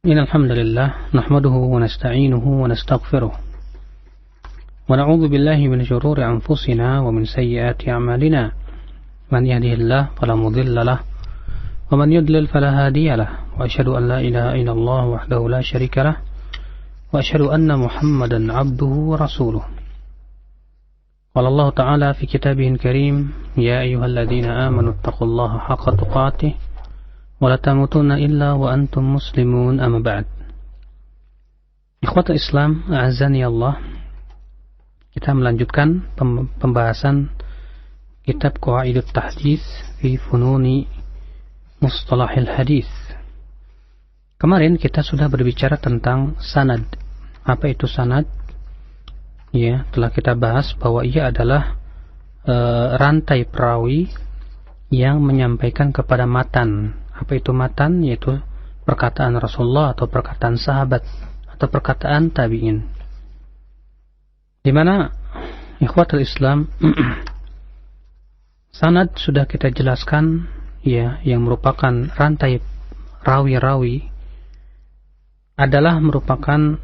إن الحمد لله نحمده ونستعينه ونستغفره ونعوذ بالله من شرور أنفسنا ومن سيئات أعمالنا من يهده الله فلا مضل له ومن يضلل فلا هادي له وأشهد أن لا إله إلا الله وحده لا شريك له وأشهد أن محمدا عبده ورسوله. قال الله تعالى في كتابه الكريم يا أيها الذين آمنوا اتقوا الله حق تقاته ولا تموتن إلا وأنتم مسلمون أما بعد. Ikhwatul Islam, a'azzani Allah. Kita melanjutkan pembahasan kitab Qawaidut Tahdits fi Fununi Mustalahil Hadits. Kemarin kita sudah berbicara tentang sanad. Apa itu sanad? Ya, telah kita bahas bahwa ia adalah rantai perawi yang menyampaikan kepada matan. Apa itu matan? Yaitu perkataan Rasulullah atau perkataan sahabat atau perkataan tabi'in. Di mana ikhwatul Islam sanad sudah kita jelaskan ya, yang merupakan rantai rawi-rawi adalah merupakan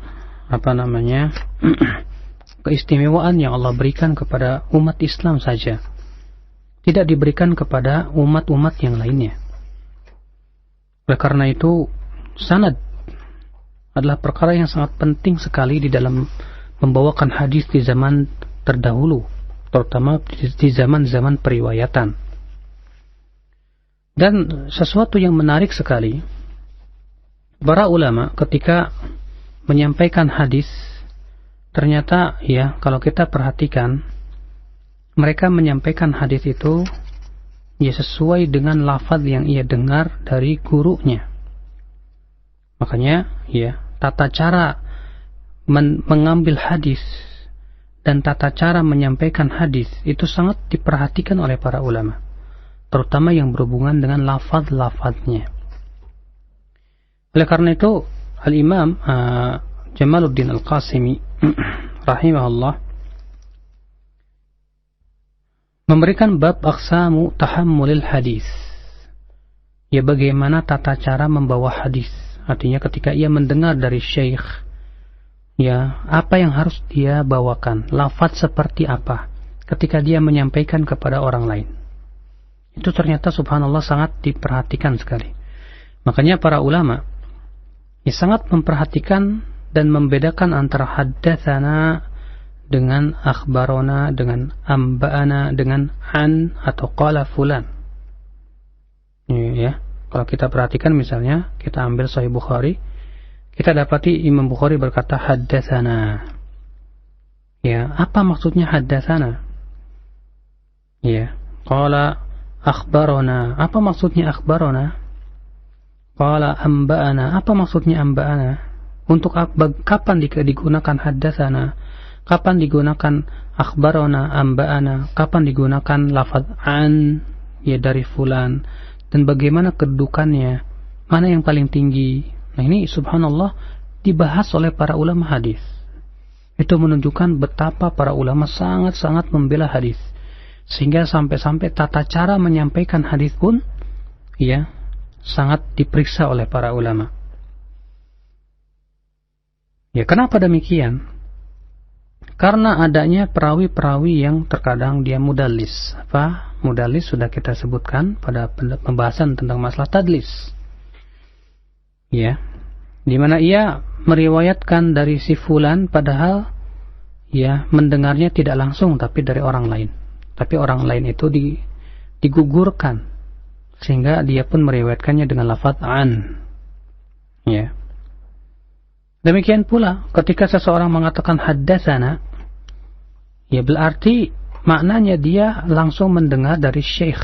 keistimewaan yang Allah berikan kepada umat Islam saja. Tidak diberikan kepada umat-umat yang lainnya. Oleh karena itu, sanad adalah perkara yang sangat penting sekali di dalam membawakan hadis di zaman terdahulu, terutama di zaman-zaman periwayatan. Dan sesuatu yang menarik sekali, para ulama ketika menyampaikan hadis, ternyata ya, kalau kita perhatikan, mereka menyampaikan hadis itu ya sesuai dengan lafaz yang ia dengar dari gurunya. Makanya ya, tata cara mengambil hadis dan tata cara menyampaikan hadis itu sangat diperhatikan oleh para ulama, terutama yang berhubungan dengan lafaz-lafaznya. Oleh karena itu, Al-Imam Jamaluddin Al-Qasimi rahimahullah memberikan bab aqsamu tahammulil hadis. Ya, bagaimana tata cara membawa hadis. Artinya ketika ia mendengar dari syekh, ya, apa yang harus dia bawakan, lafaz seperti apa ketika dia menyampaikan kepada orang lain. Itu ternyata subhanallah sangat diperhatikan sekali. Makanya para ulama ya sangat memperhatikan dan membedakan antara haddatsana dengan akhbarona, dengan amba'ana, dengan an atau qala fulan. Ya, kalau kita perhatikan misalnya kita ambil Sahih Bukhari, kita dapati Imam Bukhari berkata haddatsana. Ya, apa maksudnya haddatsana? Ya, qala akhbarona. Apa maksudnya akhbarona? Qala amba'ana. Apa maksudnya amba'ana? Untuk kapan digunakan haddatsana? Kapan digunakan akhbarona, amba'ana? Kapan digunakan lafaz an ya dari fulan? Dan bagaimana kedudukannya? Mana yang paling tinggi? Nah, ini subhanallah dibahas oleh para ulama hadis. Itu menunjukkan betapa para ulama sangat-sangat membela hadis. Sehingga sampai-sampai tata cara menyampaikan hadis pun ya sangat diperiksa oleh para ulama. Ya, kenapa demikian? Karena adanya perawi-perawi yang terkadang dia mudallis. Apa? Mudallis sudah kita sebutkan pada pembahasan tentang masalah tadlis. Ya, di mana ia meriwayatkan dari si fulan padahal ya mendengarnya tidak langsung tapi dari orang lain. Tapi orang lain itu digugurkan sehingga dia pun meriwayatkannya dengan lafaz an. Ya. Demikian pula ketika seseorang mengatakan haddatsana, ya berarti maknanya dia langsung mendengar dari syekh.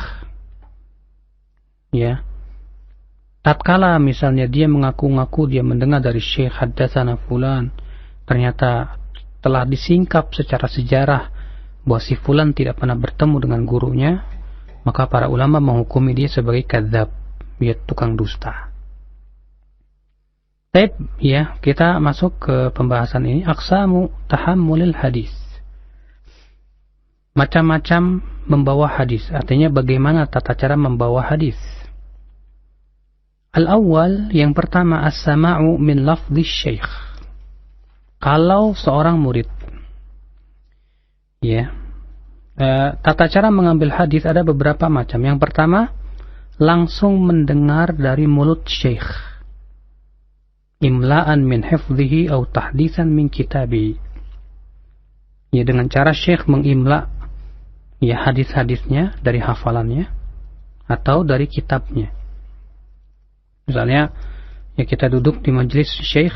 Ya. Tatkala misalnya dia mengaku-ngaku dia mendengar dari syekh haddatsana fulan, ternyata telah disingkap secara sejarah bahwa si fulan tidak pernah bertemu dengan gurunya, maka para ulama menghukumi dia sebagai kadzab, dia tukang dusta. Baik, ya, kita masuk ke pembahasan ini. Aqsamu tahammulil hadis. Macam-macam membawa hadis. Artinya bagaimana tata cara membawa hadis. Al-awwal, yang pertama, as-sama'u min lafdhi syekh. Kalau seorang murid, ya, tata cara mengambil hadis ada beberapa macam. Yang pertama, langsung mendengar dari mulut syekh, imla'an min hifdhihi atau tahditsan min kitabi. Ya, dengan cara syekh mengimla ya hadis-hadisnya dari hafalannya atau dari kitabnya. Misalnya, ya kita duduk di majelis syekh,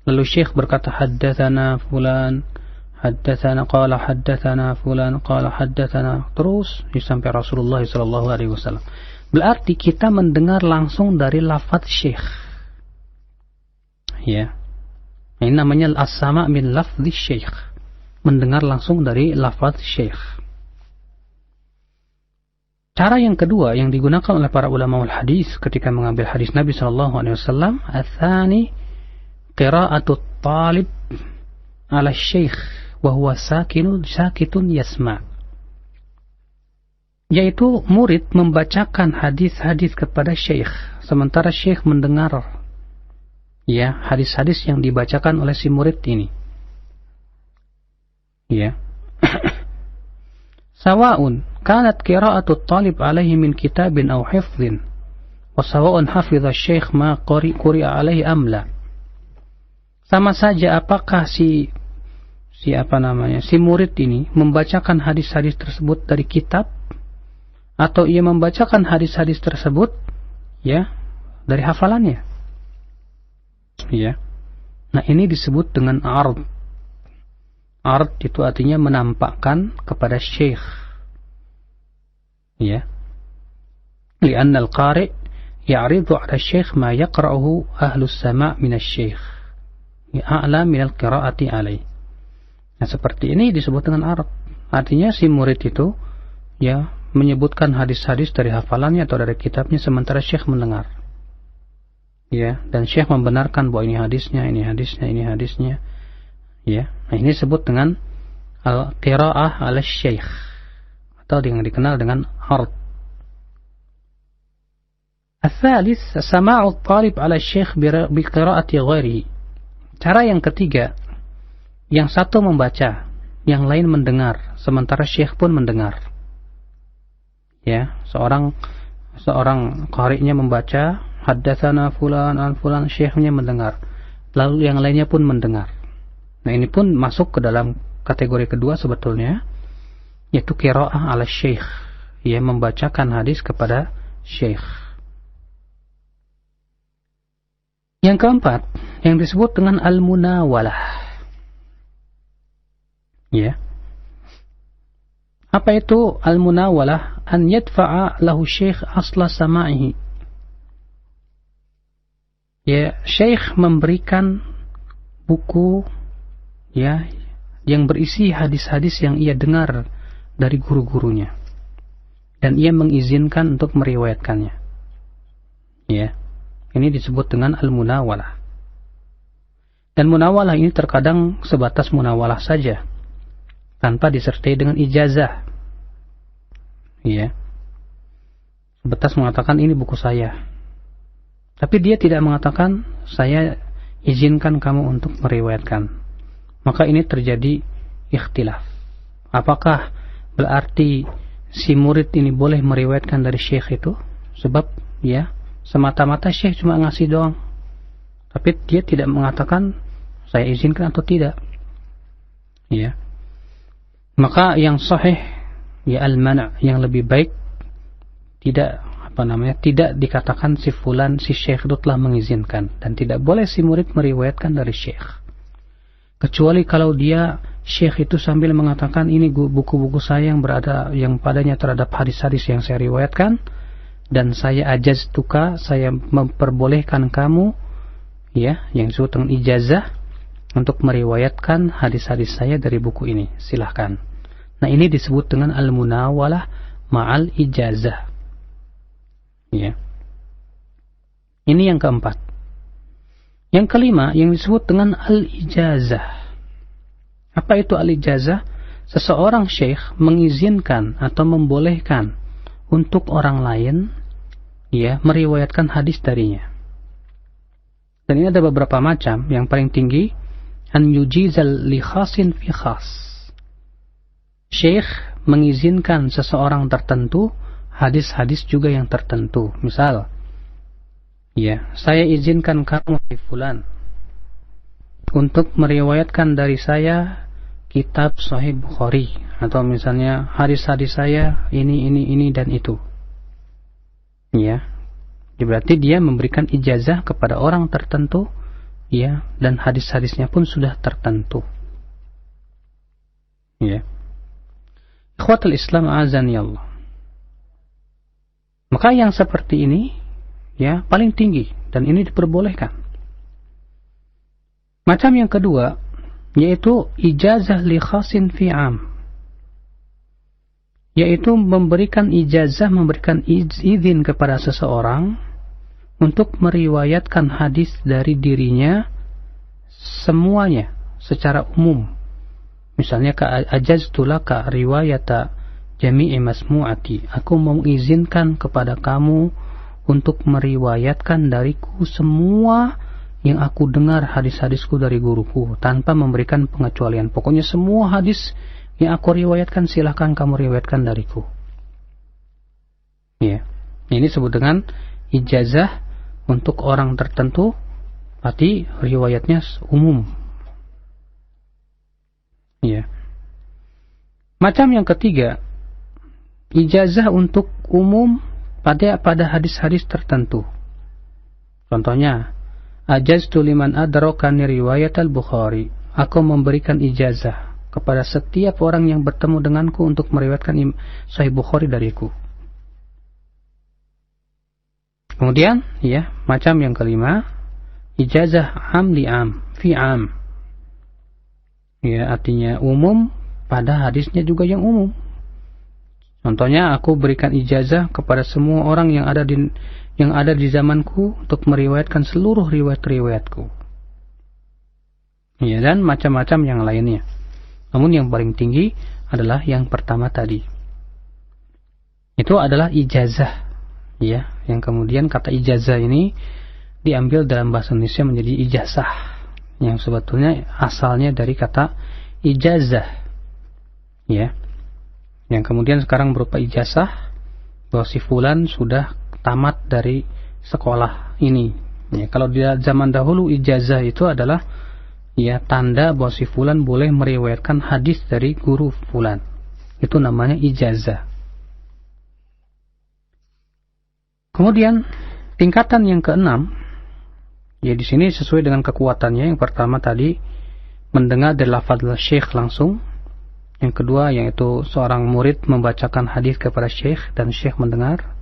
lalu syekh berkata haddatsana fulan, haddatsana qala haddatsana fulan qala haddatsana, terus sampai Rasulullah sallallahu alaihi wasallam. Berarti kita mendengar langsung dari lafaz syekh. Ya. Ini namanya as-sama' min lafzi syekh. Mendengar langsung dari lafaz syekh. Cara yang kedua yang digunakan oleh para ulama al-hadis ketika mengambil hadis Nabi sallallahu alaihi wasallam, ats-tsani qira'atut talib 'ala syekh wa huwa sakitun yasma'. Yaitu murid membacakan hadis-hadis kepada syekh sementara syekh mendengar ya hadis-hadis yang dibacakan oleh si murid ini. Ya. Sawa'un kanat qira'atu talib alaihi min kitabin aw hifdhin wa sawa'un hafidha syekh ma quri'a alaihi amla. Sama saja apakah si murid ini membacakan hadis-hadis tersebut dari kitab atau ia membacakan hadis-hadis tersebut ya dari hafalannya. Ya. Nah, ini disebut dengan ard. Ard itu artinya menampakkan kepada syekh. Ya. Li'anna al-qari' ya'ridu 'ala syekh ma yaqra'uhu ahlus sama' min asy-syekh. Ya'la min al-qira'ati 'alaihi. Nah, seperti ini disebut dengan ard. Artinya si murid itu ya menyebutkan hadis-hadis dari hafalannya atau dari kitabnya sementara syekh mendengar. Ya, dan syekh membenarkan bahwa ini hadisnya, ini hadisnya, ini hadisnya. Ya, nah ini disebut dengan al-qira'ah 'ala syekh atau yang dikenal dengan ard. Ats-tsalits, sama'u at-talib 'ala syekh bi qira'ati ghairihi. Cara yang ketiga, yang satu membaca, yang lain mendengar, sementara syekh pun mendengar. Ya, seorang qari'nya membaca haddatsana fulan an fulan, syekhnya mendengar, lalu yang lainnya pun mendengar. Nah, ini pun masuk ke dalam kategori kedua sebetulnya, yaitu qira'ah 'ala syekh, ya membacakan hadis kepada syekh. Yang keempat, yang disebut dengan al-munawalah. Ya. Apa itu al-munawalah? An yadfa'a lahu syekh asla sama'ihi. Ya, syekh memberikan buku ya yang berisi hadis-hadis yang ia dengar dari guru-gurunya dan ia mengizinkan untuk meriwayatkannya. Ya. Ini disebut dengan al-munawalah. Dan munawalah ini terkadang sebatas munawalah saja, tanpa disertai dengan ijazah. Ya. Sebatas mengatakan ini buku saya. Tapi dia tidak mengatakan saya izinkan kamu untuk meriwayatkan. Maka ini terjadi ikhtilaf. Apakah berarti si murid ini boleh meriwayatkan dari syekh itu? Sebab ya semata-mata syekh cuma ngasih doang. Tapi dia tidak mengatakan saya izinkan atau tidak. Ya. Maka yang sahih ya al-mana', yang lebih baik tidak tidak dikatakan si fulan, si syekh itu telah mengizinkan, dan tidak boleh si murid meriwayatkan dari syekh. Kecuali kalau dia syekh itu sambil mengatakan ini buku-buku saya yang padanya terhadap hadis-hadis yang saya riwayatkan, dan saya ajaztuka, saya memperbolehkan kamu ya yang disebut dengan ijazah untuk meriwayatkan hadis-hadis saya dari buku ini, silahkan. Nah, ini disebut dengan al-munawalah ma'al ijazah. Ya. Ini yang keempat. Yang kelima yang disebut dengan al-ijazah. Apa itu al-ijazah? Seseorang syekh mengizinkan atau membolehkan untuk orang lain ya meriwayatkan hadis darinya. Dan ini ada beberapa macam. Yang paling tinggi, an yujizal li khasin fi khas. Syekh mengizinkan seseorang tertentu hadis-hadis juga yang tertentu. Misal, ya, saya izinkan kamu fulan untuk meriwayatkan dari saya kitab Sahih Bukhari, atau misalnya hadis-hadis saya ini dan itu. Ya, berarti dia memberikan ijazah kepada orang tertentu, ya, dan hadis-hadisnya pun sudah tertentu. Ya, ikhwatul Islam azani Allah. Maka yang seperti ini, ya, paling tinggi dan ini diperbolehkan. Macam yang kedua, yaitu ijazah li khasin fi am, yaitu memberikan ijazah, memberikan izin kepada seseorang untuk meriwayatkan hadis dari dirinya semuanya secara umum. Misalnya ajaztu laka riwayata jami'i masmu'ati, aku mengizinkan kepada kamu untuk meriwayatkan dariku semua yang aku dengar hadis-hadisku dari guruku tanpa memberikan pengecualian. Pokoknya semua hadis yang aku riwayatkan silahkan kamu riwayatkan dariku. Ya, ini disebut dengan ijazah untuk orang tertentu, berarti riwayatnya umum. Ya. Macam yang ketiga, ijazah untuk umum pada hadis-hadis tertentu. Contohnya, ajaztu liman adrakani riwayat al-Bukhari. Aku memberikan ijazah kepada setiap orang yang bertemu denganku untuk meriwayatkan Sahih Bukhari dariku. Kemudian, ya, macam yang kelima, ijazah am li am, fi am. Ya, artinya umum pada hadisnya juga yang umum. Contohnya, aku berikan ijazah kepada semua orang yang ada di zamanku untuk meriwayatkan seluruh riwayat-riwayatku. Ya, dan macam-macam yang lainnya. Namun yang paling tinggi adalah yang pertama tadi. Itu adalah ijazah. Ya, yang kemudian kata ijazah ini diambil dalam bahasa Indonesia menjadi ijazah, yang sebetulnya asalnya dari kata ijazah. Ya. Yang kemudian sekarang berupa ijazah bahwa si fulan sudah tamat dari sekolah ini. Ya, kalau di zaman dahulu ijazah itu adalah, ya, tanda bahwa si fulan boleh meriwayatkan hadis dari guru fulan. Itu namanya ijazah. Kemudian tingkatan yang keenam, ya, di sini sesuai dengan kekuatannya. Yang pertama tadi mendengar dari lafaz syekh langsung. Yang kedua yaitu seorang murid membacakan hadis kepada syekh dan syekh mendengar.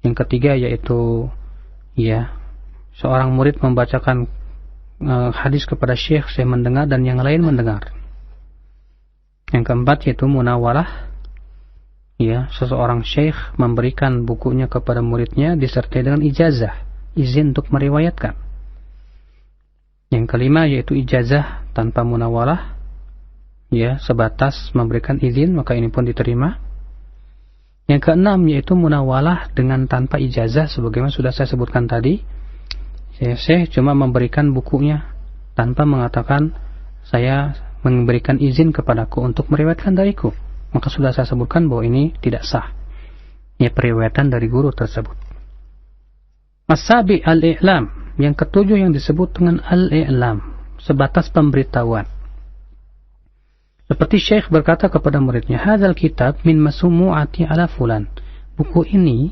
Yang ketiga yaitu, ya, seorang murid membacakan hadis kepada syekh, saya mendengar dan yang lain mendengar. Yang keempat yaitu munawalah, ya, seseorang syekh memberikan bukunya kepada muridnya disertai dengan ijazah, izin untuk meriwayatkan. Yang kelima yaitu ijazah tanpa munawalah, ya, sebatas memberikan izin, maka ini pun diterima. Yang keenam yaitu munawalah dengan tanpa ijazah, sebagaimana sudah saya sebutkan tadi. Saya cuma memberikan bukunya tanpa mengatakan saya memberikan izin kepadaku untuk meriwayatkan dariku, maka sudah saya sebutkan bahwa ini tidak sah, ya, periwayatan dari guru tersebut. As-sabi al-i'lam, yang ketujuh yang disebut dengan al-i'lam, sebatas pemberitahuan. Seperti syekh berkata kepada muridnya, hadzal kitab min masumu'ati ala fulan. Buku ini,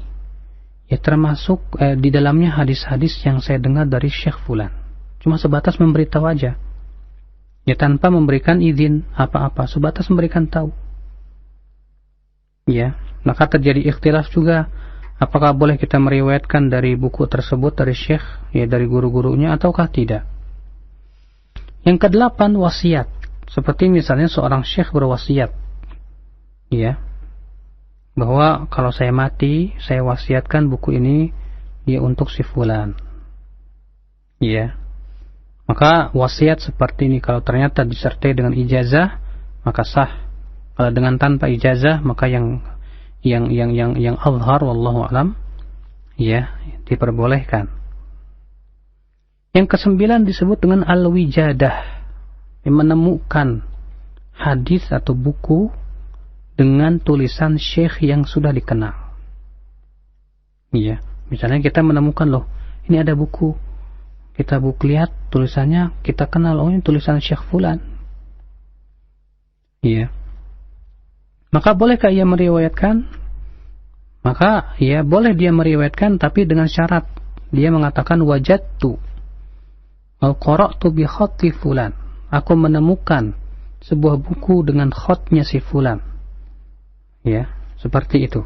ya, termasuk di dalamnya hadis-hadis yang saya dengar dari syekh fulan. Cuma sebatas memberitahu aja, ya, tanpa memberikan izin apa-apa, sebatas memberikan tahu. Ya, maka terjadi ikhtilaf juga, apakah boleh kita meriwayatkan dari buku tersebut dari syekh, ya, dari guru-gurunya, ataukah tidak. Yang kedelapan, wasiat. Seperti misalnya seorang syekh berwasiat, ya, bahwa kalau saya mati, saya wasiatkan buku ini, ya, untuk si fulan. Ya. Maka wasiat seperti ini kalau ternyata disertai dengan ijazah, maka sah. Kalau dengan tanpa ijazah, maka yang azhar wallahu alam, ya, diperbolehkan. Yang kesembilan disebut dengan al-wijadah, yang menemukan hadis atau buku dengan tulisan syekh yang sudah dikenal. Ya, misalnya kita menemukan, loh, ini ada buku, kita lihat tulisannya, kita kenal, oh ini tulisan syekh fulan. Ya, maka bolehkah ia meriwayatkan? Maka ya boleh dia meriwayatkan, tapi dengan syarat dia mengatakan wajadtu au qara'tu bi khatti fulan, aku menemukan sebuah buku dengan khatnya si fulan. Ya, seperti itu.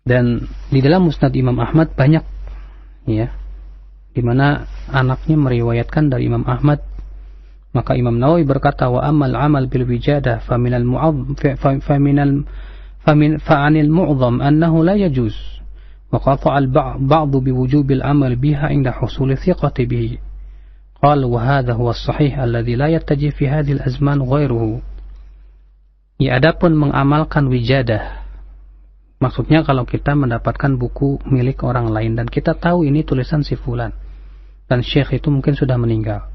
Dan di dalam Musnad Imam Ahmad banyak, ya, di mana anaknya meriwayatkan dari Imam Ahmad. Maka Imam Nawawi berkata, wa amal amal bil wijadah fa'anil mu'zam annahu la yajuz wa qata'a al-ba'd biwujubil amal biha inda husul thiqati bihi. Qala wa hadha huwa as-sahih alladhi la yattaji fi hadhihi al-azman ghairuhu. Ya, adapun mengamalkan wijadah, maksudnya kalau kita mendapatkan buku milik orang lain dan kita tahu ini tulisan si fulan dan syekh itu mungkin sudah meninggal,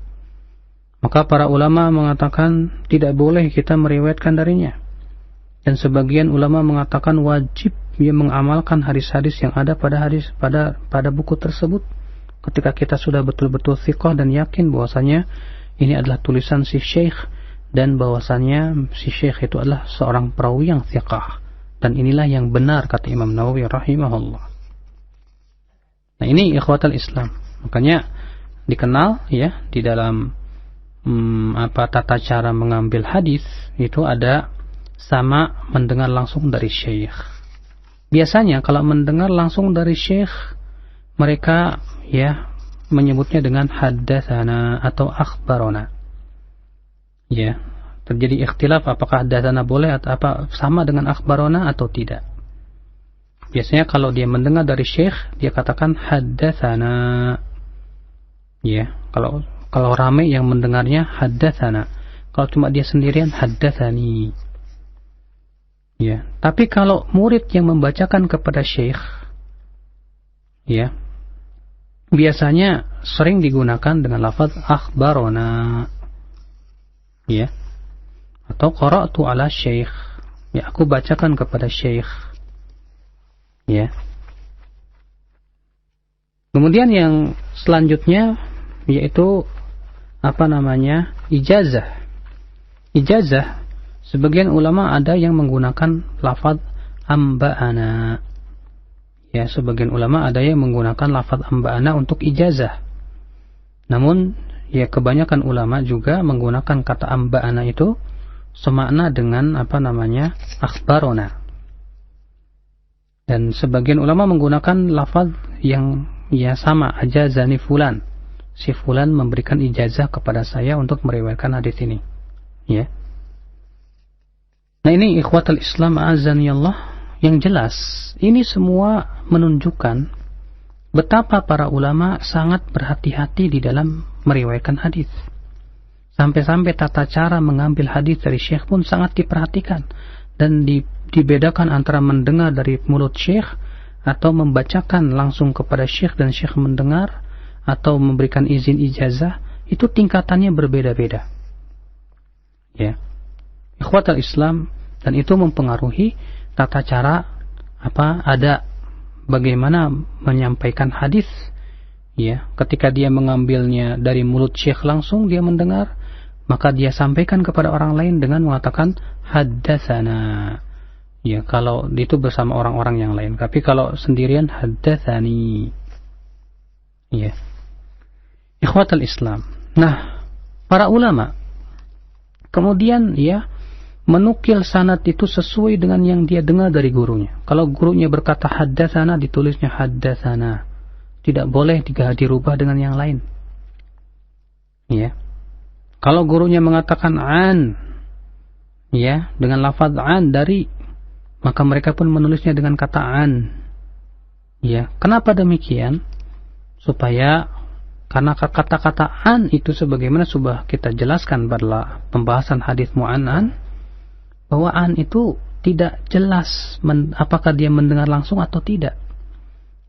maka para ulama mengatakan tidak boleh kita meriwayatkan darinya. Dan sebagian ulama mengatakan wajib dia mengamalkan hadis-hadis yang ada pada buku tersebut ketika kita sudah betul-betul thiqah dan yakin bahwasanya ini adalah tulisan si syekh dan bahwasanya si syekh itu adalah seorang perawi yang thiqah. Dan inilah yang benar, kata Imam Nawawi rahimahullah. Nah, ini ikhwatal Islam. Makanya dikenal, ya, di dalam tata cara mengambil hadis itu ada sama mendengar langsung dari syekh. Biasanya kalau mendengar langsung dari syekh, mereka ya menyebutnya dengan haddatsana atau akhbarona. Ya, terjadi ikhtilaf apakah haddatsana boleh atau apa sama dengan akhbarona atau tidak. Biasanya kalau dia mendengar dari syekh, dia katakan haddatsana. Ya, kalau ramai yang mendengarnya haddatsana. Kalau cuma dia sendirian haddatsani. Ya, tapi kalau murid yang membacakan kepada syekh, ya, biasanya sering digunakan dengan lafaz akhbarona. Ya. Atau qara'tu ala syekh, ya, aku bacakan kepada syekh. Ya. Kemudian yang selanjutnya yaitu ijazah. Ijazah, sebagian ulama ada yang menggunakan lafaz amba'ana. Ya, sebagian ulama ada yang menggunakan lafaz amba'ana untuk ijazah. Namun ya kebanyakan ulama juga menggunakan kata amba'ana itu semakna dengan akhbarona. Dan sebagian ulama menggunakan lafaz yang ya sama, ajazani fulan. Si fulan memberikan ijazah kepada saya untuk meriwayatkan hadis ini. Ya. Nah, ini ikhwatul Islam azani Allah, yang jelas ini semua menunjukkan betapa para ulama sangat berhati-hati di dalam meriwayatkan hadis. Sampai-sampai tata cara mengambil hadis dari syekh pun sangat diperhatikan dan dibedakan antara mendengar dari mulut syekh atau membacakan langsung kepada syekh dan syekh mendengar atau memberikan izin ijazah, itu tingkatannya berbeda-beda. Ya. Ikhwatul Islam, dan itu mempengaruhi tata cara ada bagaimana menyampaikan hadis. Ya, ketika dia mengambilnya dari mulut syekh langsung dia mendengar, maka dia sampaikan kepada orang lain dengan mengatakan haddatsana. Ya, kalau itu bersama orang-orang yang lain. Tapi kalau sendirian haddatsani. Ya. Ikhwatul Islam. Nah, para ulama kemudian ya menukil sanad itu sesuai dengan yang dia dengar dari gurunya. Kalau gurunya berkata haddatsana, ditulisnya haddatsana. Tidak boleh dirubah dengan yang lain. Ya. Kalau gurunya mengatakan an, ya, dengan lafaz an dari, maka mereka pun menulisnya dengan kata an. Ya, kenapa demikian? Karena kata-kata an itu sebagaimana sudah kita jelaskan pada pembahasan hadis mu'an'an, bahwa an itu tidak jelas apakah dia mendengar langsung atau tidak.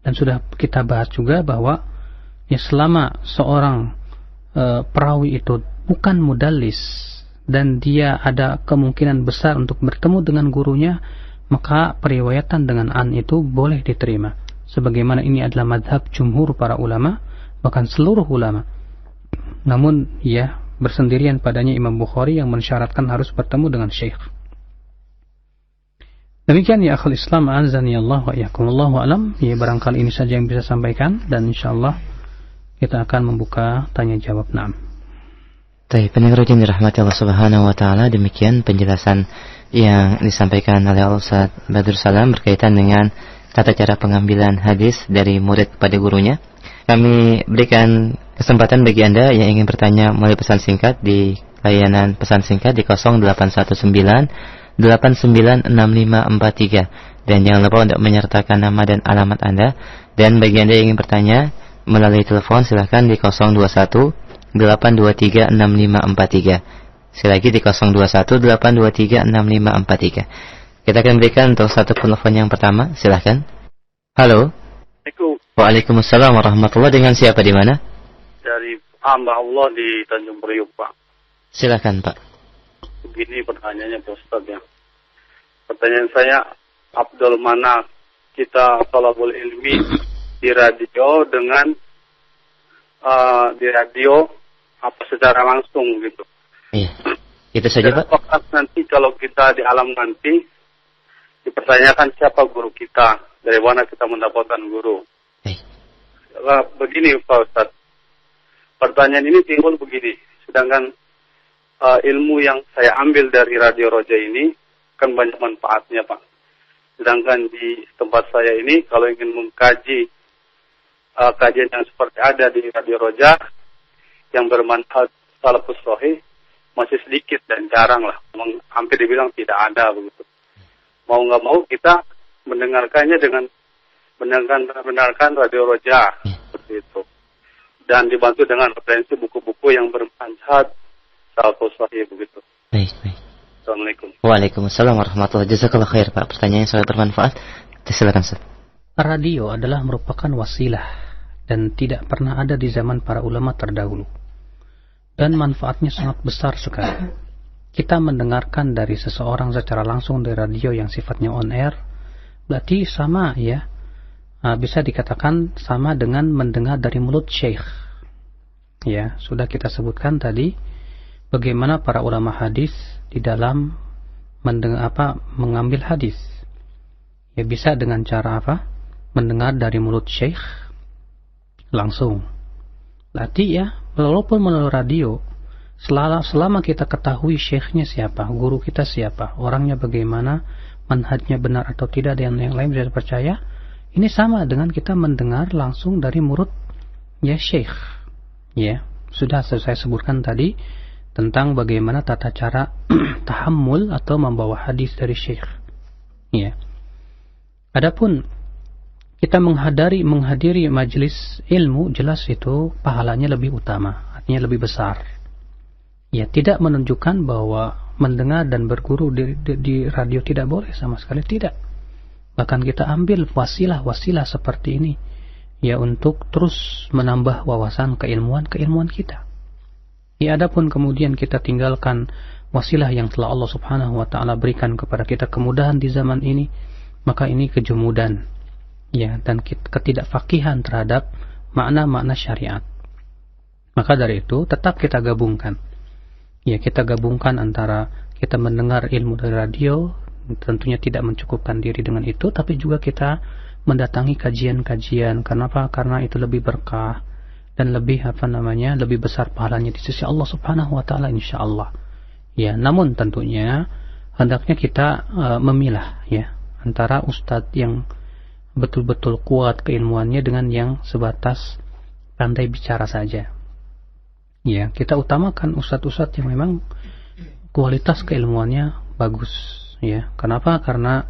Dan sudah kita bahas juga bahwa ya selama seorang perawi itu bukan mudallis dan dia ada kemungkinan besar untuk bertemu dengan gurunya, maka periwayatan dengan an itu boleh diterima. Sebagaimana ini adalah madhab jumhur para ulama, bahkan seluruh ulama. Namun ya bersendirian padanya Imam Bukhari yang mensyaratkan harus bertemu dengan syekh. Demikian ya akhul Islam, azani Allah wa iyyakum, wallahu alam. Ya barangkali ini saja yang bisa sampaikan, dan insyaallah kita akan membuka tanya jawab. Naam. Baik, pendengar yang dirahmati Allah Subhanahu wa taala, demikian penjelasan yang disampaikan oleh Ustaz Badrul Salam berkaitan dengan tata cara pengambilan hadis dari murid kepada gurunya. Kami berikan kesempatan bagi Anda yang ingin bertanya melalui pesan singkat di layanan pesan singkat di 0819 896543, dan jangan lupa untuk menyertakan nama dan alamat Anda. Dan bagi Anda yang ingin bertanya melalui telepon, silahkan di 021 823 6543. Sekali lagi di 021 823 6543. Kita akan berikan untuk satu penelpon yang pertama, silahkan. Halo. Waalaikumsalam warahmatullahi. Dengan siapa di mana? Dari hamba Allah di Tanjung Priok, Pak. Silakan, Pak. Begini pertanyaannya, Pak Ustaz ya. Pertanyaan saya, Abdul mana kita thalabul ilmi di radio dengan di radio apa secara langsung gitu. Iya. Itu saja, Pak. Apakah nanti kalau kita di alam nanti dipertanyakan siapa guru kita, dari mana kita mendapatkan guru. Begini Pak Ustaz, pertanyaan ini timbul begini, sedangkan ilmu yang saya ambil dari Radio Roja ini kan banyak manfaatnya Pak. Sedangkan di tempat saya ini kalau ingin mengkaji kajian yang seperti ada di Radio Roja yang bermanfaat salafus sahih masih sedikit dan jarang lah, hampir dibilang tidak ada begitu. Mau nggak mau kita mendengarkannya dengan mendengarkan Radio Roja seperti itu, dan dibantu dengan referensi buku-buku yang bermanfaat salafus sahih begitu. Baik. Assalamualaikum. Waalaikumsalam warahmatullahi wabarakatuh. Jazakallah khair, Pak. Pertanyaan yang sangat bermanfaat. Silakan, Ustaz. Radio adalah merupakan wasilah dan tidak pernah ada di zaman para ulama terdahulu. Dan manfaatnya sangat besar sekali. Kita mendengarkan dari seseorang secara langsung dari radio yang sifatnya on air, berarti sama ya. Bisa dikatakan sama dengan mendengar dari mulut syekh. Ya, sudah kita sebutkan tadi bagaimana para ulama hadis di dalam mengambil hadis. Ya, bisa dengan cara apa? Mendengar dari mulut syekh langsung. Berarti ya, walaupun melalui radio, selama kita ketahui syekhnya siapa, guru kita siapa, orangnya bagaimana, manhajnya benar atau tidak, dan yang lain bisa dipercaya, ini sama dengan kita mendengar langsung dari mulut ya syekh. Ya, sudah saya sebutkan tadi tentang bagaimana tata cara tahammul atau membawa hadis dari syekh. Ya. Adapun kita menghadiri majelis ilmu, jelas itu pahalanya lebih utama, artinya lebih besar. Ya, tidak menunjukkan bahwa mendengar dan berguru di radio tidak boleh, sama sekali tidak. Bahkan kita ambil wasilah-wasilah seperti ini ya untuk terus menambah wawasan keilmuan kita. Ya, adapun kemudian kita tinggalkan wasilah yang telah Allah Subhanahu wa taala berikan kepada kita kemudahan di zaman ini, maka ini kejumudan ya, dan ketidakfaqihan terhadap makna-makna syariat. Maka dari itu tetap kita gabungkan. Ya, kita gabungkan antara kita mendengar ilmu dari radio, tentunya tidak mencukupkan diri dengan itu, tapi juga kita mendatangi kajian-kajian. Kenapa? Karena itu lebih berkah dan lebih lebih besar pahalanya di sisi Allah Subhanahu wa taala insyaallah. Ya, namun tentunya hendaknya kita memilah ya antara ustadz yang betul-betul kuat keilmuannya dengan yang sebatas pandai bicara saja. Ya, kita utamakan ustadz-ustadz yang memang kualitas keilmuannya bagus ya. Kenapa? Karena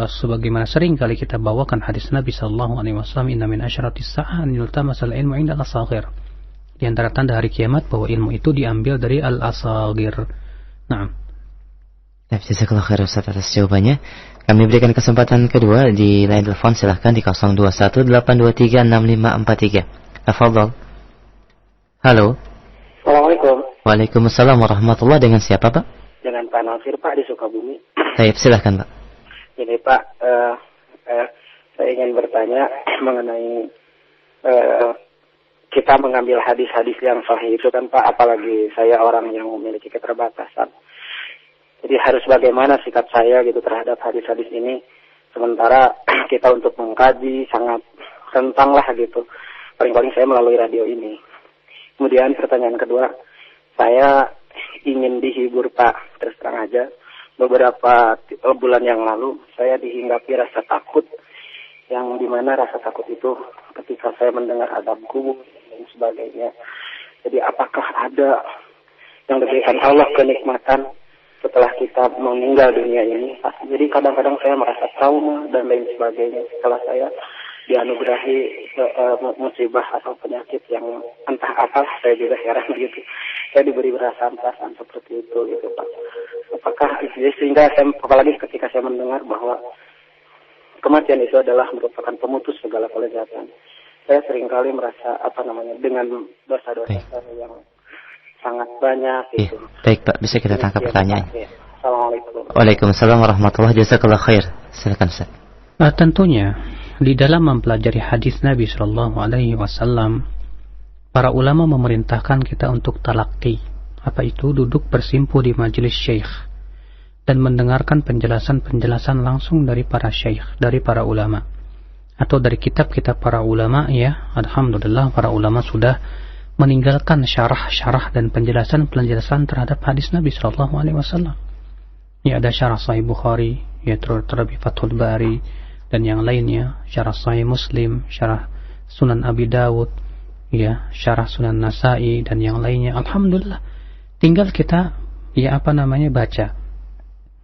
sebagaimana sering kali kita bawakan hadis Nabi sallallahu alaihi wasallam, inna min asyratis sa'ah an yultamasal ilmu 'inda al-asaghir. Di antara tanda hari kiamat bahwa ilmu itu diambil dari al-asaghir. Nah, Jazakallahu khairan Ustaz atas jawabannya. Kami berikan kesempatan kedua di line telepon, silahkan di 0218236543. Tafadhol. Halo. Assalamualaikum. Waalaikumsalam warahmatullahi. Dengan siapa Pak? Dengan Pak Nasir Pak di Sukabumi. Baik, silahkan Pak. Ini Pak, saya ingin bertanya mengenai kita mengambil hadis-hadis yang sahih itu kan Pak, apalagi saya orang yang memiliki keterbatasan. Jadi harus bagaimana sikap saya gitu terhadap hadis-hadis ini, sementara kita untuk mengkaji sangat rentang lah gitu. Paling-paling saya melalui radio ini. Kemudian pertanyaan kedua, saya ingin dihibur Pak, terus terang aja. Beberapa bulan yang lalu saya dihinggapi rasa takut, yang dimana rasa takut itu ketika saya mendengar azab kubur dan sebagainya. Jadi apakah ada yang diberikan Allah kenikmatan setelah kita meninggal dunia ini? Jadi kadang-kadang saya merasa trauma dan lain sebagainya setelah saya dianugerahi musibah atau penyakit yang entah apa, saya juga heran gitu. Saya diberi perasaan-perasaan seperti itu gitu Pak. Apakah sehingga saya, apalagi ketika saya mendengar bahwa kematian itu adalah merupakan pemutus segala kelezatan, saya seringkali merasa dengan dosa-dosa saya yang sangat banyak gitu. Baik Pak, bisa kita tangkap pertanyaan. Assalamualaikum. Waalaikumsalam warahmatullahi wabarakatuh. Jazakallahu khair. Silakan Ustaz. Tentunya di dalam mempelajari hadis Nabi Shallallahu Alaihi Wasallam, para ulama memerintahkan kita untuk talaqi. Apa itu? Duduk bersimpu di majelis syekh dan mendengarkan penjelasan-penjelasan langsung dari para syekh, dari para ulama, atau dari kitab-kitab para ulama. Ya, alhamdulillah para ulama sudah meninggalkan syarah-syarah dan penjelasan-penjelasan terhadap hadis Nabi Shallallahu Alaihi Wasallam. Ya, ada syarah Sahih Bukhari, ya terlebih Fathul Bari dan yang lainnya, syarah Sahih Muslim, syarah Sunan Abi Dawud, ya syarah Sunan Nasai dan yang lainnya. Alhamdulillah, tinggal kita baca,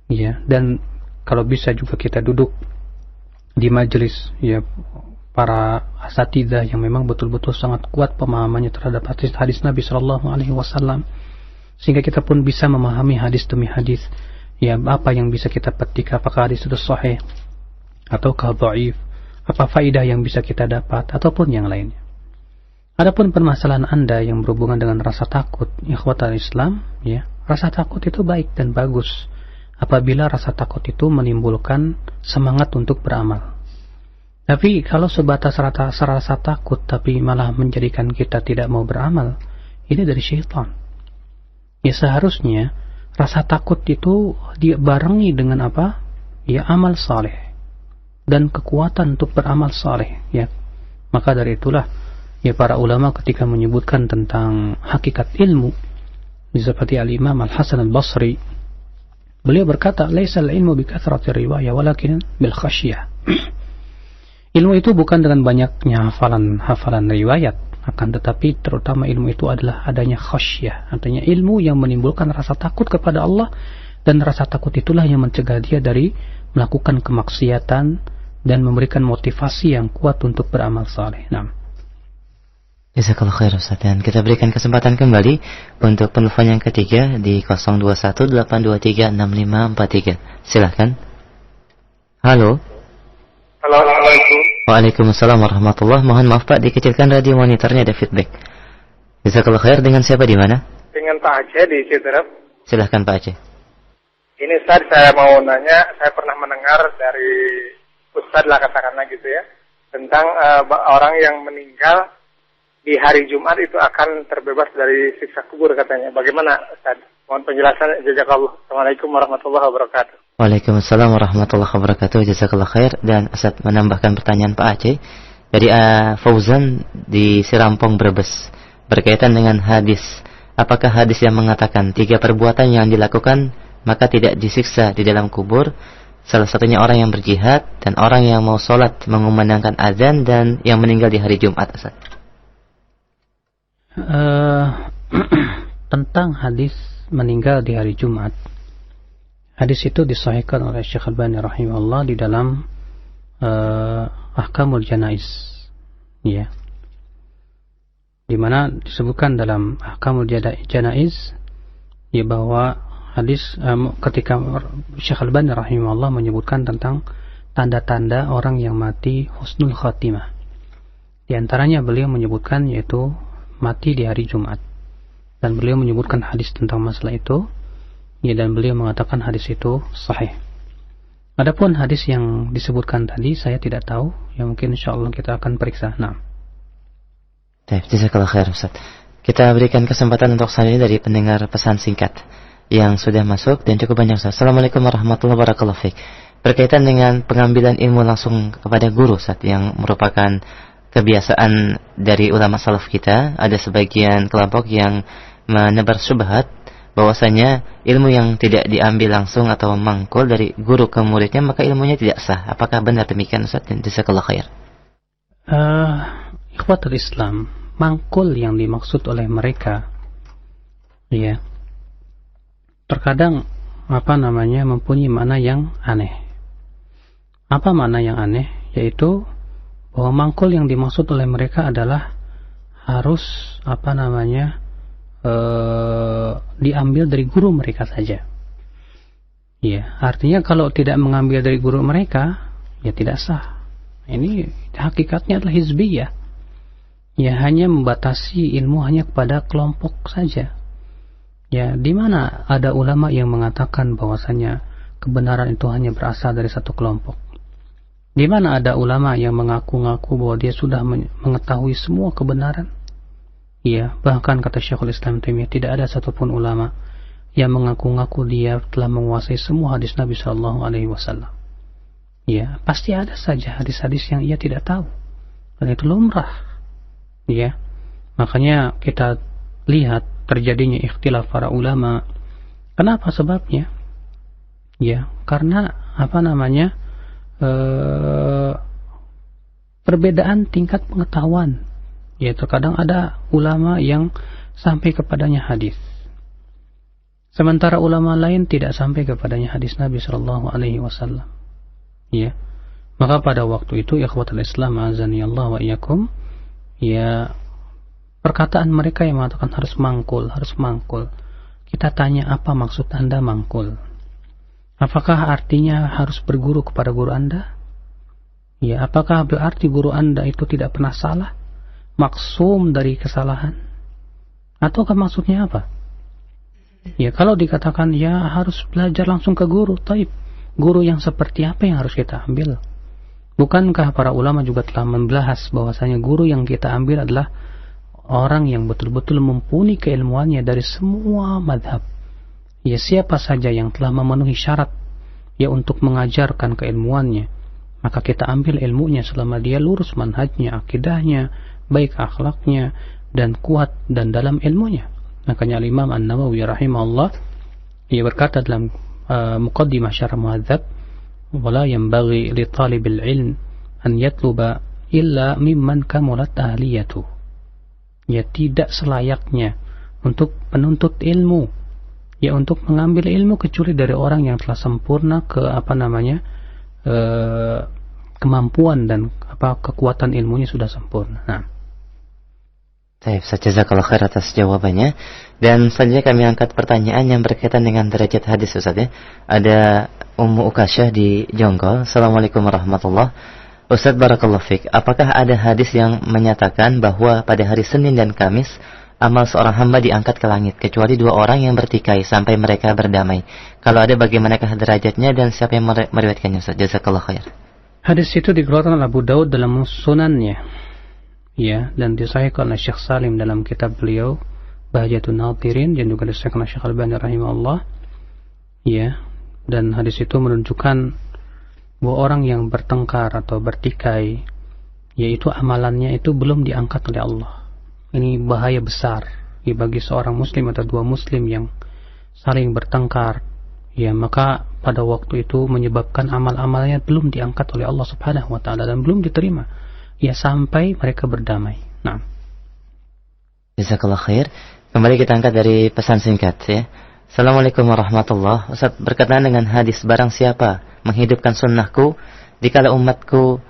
ya, dan kalau bisa juga kita duduk di majelis ya para asatidzah yang memang betul-betul sangat kuat pemahamannya terhadap hadis Nabi Shallallahu Alaihi Wasallam, sehingga kita pun bisa memahami hadis demi hadis. Ya, apa yang bisa kita petik, apakah hadis itu sahih ataukah dhaif, apa faidah yang bisa kita dapat ataupun yang lainnya. Adapun permasalahan Anda yang berhubungan dengan rasa takut, ikhwatal Islam, ya, rasa takut itu baik dan bagus apabila rasa takut itu menimbulkan semangat untuk beramal. Tapi kalau sebatas rasa takut tapi malah menjadikan kita tidak mau beramal, ini dari syaitan. Ya, seharusnya rasa takut itu dibarengi dengan apa? Ya, amal saleh dan kekuatan untuk beramal saleh, ya. Maka dari itulah ya para ulama ketika menyebutkan tentang hakikat ilmu, seperti Al-Imam Al-Hasan Al-Basri, beliau berkata, "Laisal ilmu bi kathrati riwayah walakin bil khasyah." Ilmu itu bukan dengan banyaknya hafalan riwayat, akan tetapi terutama ilmu itu adalah adanya khasyah, artinya ilmu yang menimbulkan rasa takut kepada Allah, dan rasa takut itulah yang mencegah dia dari melakukan kemaksiatan dan memberikan motivasi yang kuat untuk beramal saleh. Nah, Jazakallahu khair Ustaz. Dan kita berikan kesempatan kembali untuk penelpon yang ketiga di 0218236543. Silakan. Halo. Halo, Assalamualaikum. Waalaikumsalam warahmatullahi. Mohon maaf Pak, dikecilkan radio monitornya, ada feedback. Jazakallahu khair. Dengan siapa di mana? Dengan Pak Aceh di Citerep. Silahkan Pak Aceh. Ini Ustaz, saya mau nanya, saya pernah mendengar dari Ustaz lah katakanlah gitu ya, tentang orang yang meninggal di hari Jumat itu akan terbebas dari siksa kubur katanya. Bagaimana Ustaz? Mohon penjelasan. Jazakallah. Assalamualaikum warahmatullahi wabarakatuh. Waalaikumsalam warahmatullahi wabarakatuh. Jazakallahu khair. Dan Ustaz menambahkan pertanyaan Pak Aceh dari Fauzan di Sirampong, Brebes, berkaitan dengan hadis. Apakah hadis yang mengatakan 3 perbuatan yang dilakukan maka tidak disiksa di dalam kubur, salah satunya orang yang berjihad dan orang yang mau sholat mengumandangkan azan dan yang meninggal di hari Jumat, Ustaz? Tentang hadis meninggal di hari Jumat, hadis itu disahihkan oleh Syekh Albani rahimahullah di dalam Ahkamul Janaiz, ya, di mana disebutkan dalam Ahkamul Janaiz ya bahwa hadis ketika Syekh Al-Albani rahimahullah menyebutkan tentang tanda-tanda orang yang mati husnul khatimah. Di antaranya beliau menyebutkan yaitu mati di hari Jumat. Dan beliau menyebutkan hadis tentang masalah itu, ya, dan beliau mengatakan hadis itu sahih. Adapun hadis yang disebutkan tadi saya tidak tahu, ya mungkin insyaallah kita akan periksa. Nah. Baik, jazakallahu khair Ustaz. Kita berikan kesempatan untuk selanjutnya dari pendengar pesan singkat yang sudah masuk dan cukup banyak Ustaz. Assalamualaikum warahmatullahi wabarakatuh. Berkaitan dengan pengambilan ilmu langsung kepada guru Ustaz, yang merupakan kebiasaan dari ulama salaf kita, ada sebagian kelompok yang menebar syubhat bahwasanya ilmu yang tidak diambil langsung atau mangkul dari guru ke muridnya maka ilmunya tidak sah. Apakah benar demikian Ustaz? Jazakallahu khair. Ikhwatul Islam, mangkul yang dimaksud oleh mereka, ya, terkadang mempunyai makna yang aneh. Apa makna yang aneh? Yaitu bahwa mangkul yang dimaksud oleh mereka adalah harus diambil dari guru mereka saja. Ya, artinya kalau tidak mengambil dari guru mereka, ya tidak sah. Ini hakikatnya adalah hizbiyah. Ya, hanya membatasi ilmu hanya kepada kelompok saja. Ya, di mana ada ulama yang mengatakan bahwasanya kebenaran itu hanya berasal dari satu kelompok? Di mana ada ulama yang mengaku-ngaku bahwa dia sudah mengetahui semua kebenaran? Ya, bahkan kata Syekhul Islam Taimiyah, tidak ada satupun ulama yang mengaku-ngaku dia telah menguasai semua hadis Nabi Shallallahu Alaihi Wasallam. Ya, pasti ada saja hadis-hadis yang ia tidak tahu, dan itu lumrah. Ya, makanya kita lihat terjadinya ikhtilaf para ulama. Kenapa sebabnya? Ya, karena perbedaan tingkat pengetahuan. Ya, terkadang ada ulama yang sampai kepadanya hadis, sementara ulama lain tidak sampai kepadanya hadis Nabi Shallallahu Alaihi Wasallam. Ya, maka pada waktu itu ikhwatul Islam azani Allah wa iyyakum, ya, perkataan mereka yang mengatakan harus mangkul. Kita tanya, apa maksud Anda mangkul? Apakah artinya harus berguru kepada guru Anda? Ya, apakah berarti guru Anda itu tidak pernah salah? Maksum dari kesalahan? Ataukah maksudnya apa? Ya, kalau dikatakan ya harus belajar langsung ke guru, taib. Guru yang seperti apa yang harus kita ambil? Bukankah para ulama juga telah membahas bahwasanya guru yang kita ambil adalah orang yang betul-betul mumpuni keilmuannya dari semua madhab? Ya, siapa saja yang telah memenuhi syarat ya untuk mengajarkan keilmuannya, maka kita ambil ilmunya selama dia lurus manhajnya, akidahnya, baik akhlaknya, dan kuat dan dalam ilmunya. Makanya Imam An-Nawawi rahimahullah, ia berkata dalam muqaddimah syarah muhadzab, wala yanbaghi li talibil ilm an yatluba illa mimman kamulat ahliyatu. Ya, tidak selayaknya untuk penuntut ilmu, ya, untuk mengambil ilmu kecuali dari orang yang telah sempurna kemampuan dan kekuatan ilmunya sudah sempurna. Nah, baik, jazakallahu khair atas jawabannya. Dan selanjutnya kami angkat pertanyaan yang berkaitan dengan derajat hadis Ustaz, ya. Ada Ummu Ukasyah di Jonggol. Assalamualaikum warahmatullahi wabarakatuh. Ustaz barakallahu fik, apakah ada hadis yang menyatakan bahwa pada hari Senin dan Kamis amal seorang hamba diangkat ke langit kecuali dua orang yang bertikai sampai mereka berdamai? Kalau ada, bagaimanakah derajatnya dan siapa yang meriwayatkannya Ustaz? Jazakallahu khair. Hadis itu dikeluarkan oleh Abu Daud dalam sunannya, ya, dan disahihkan oleh Syekh Salim dalam kitab beliau Bahjatun Nadhirin, dan juga disahihkan oleh Syekh Al-Albani rahimahullah, ya. Dan hadis itu menunjukkan bahwa orang yang bertengkar atau bertikai, yaitu amalannya itu belum diangkat oleh Allah. Ini bahaya besar ya, bagi seorang muslim atau dua muslim yang saling bertengkar, ya, maka pada waktu itu menyebabkan amal-amalnya belum diangkat oleh Allah Subhanahu wa taala dan belum diterima, ya, sampai mereka berdamai. Nah, jazakallahu khair. Kembali kita angkat dari pesan singkat, ya. Assalamualaikum warahmatullahi wabarakatuh. Ustaz, berkenaan dengan hadis barang siapa menghidupkan sunnahku dikala umatku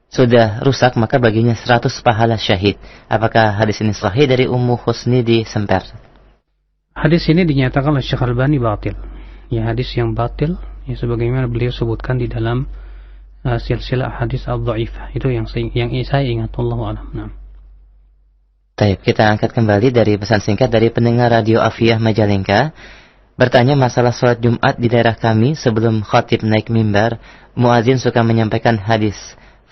sudah rusak maka baginya 100 pahala syahid. Apakah hadis ini sahih dari Ummu Husni di Semper? Hadis ini dinyatakan oleh Syekh Albani batil. Ya, hadis yang batil, ya sebagaimana beliau sebutkan di dalam silsilah hadis al-dhaifah. Itu yang saya ingat, Allahu a'lam. Nah. Baik, kita angkat kembali dari pesan singkat dari pendengar Radio Afiyah Majalengka. Bertanya masalah sholat Jumat di daerah kami, sebelum khatib naik mimbar, muadzin suka menyampaikan hadis,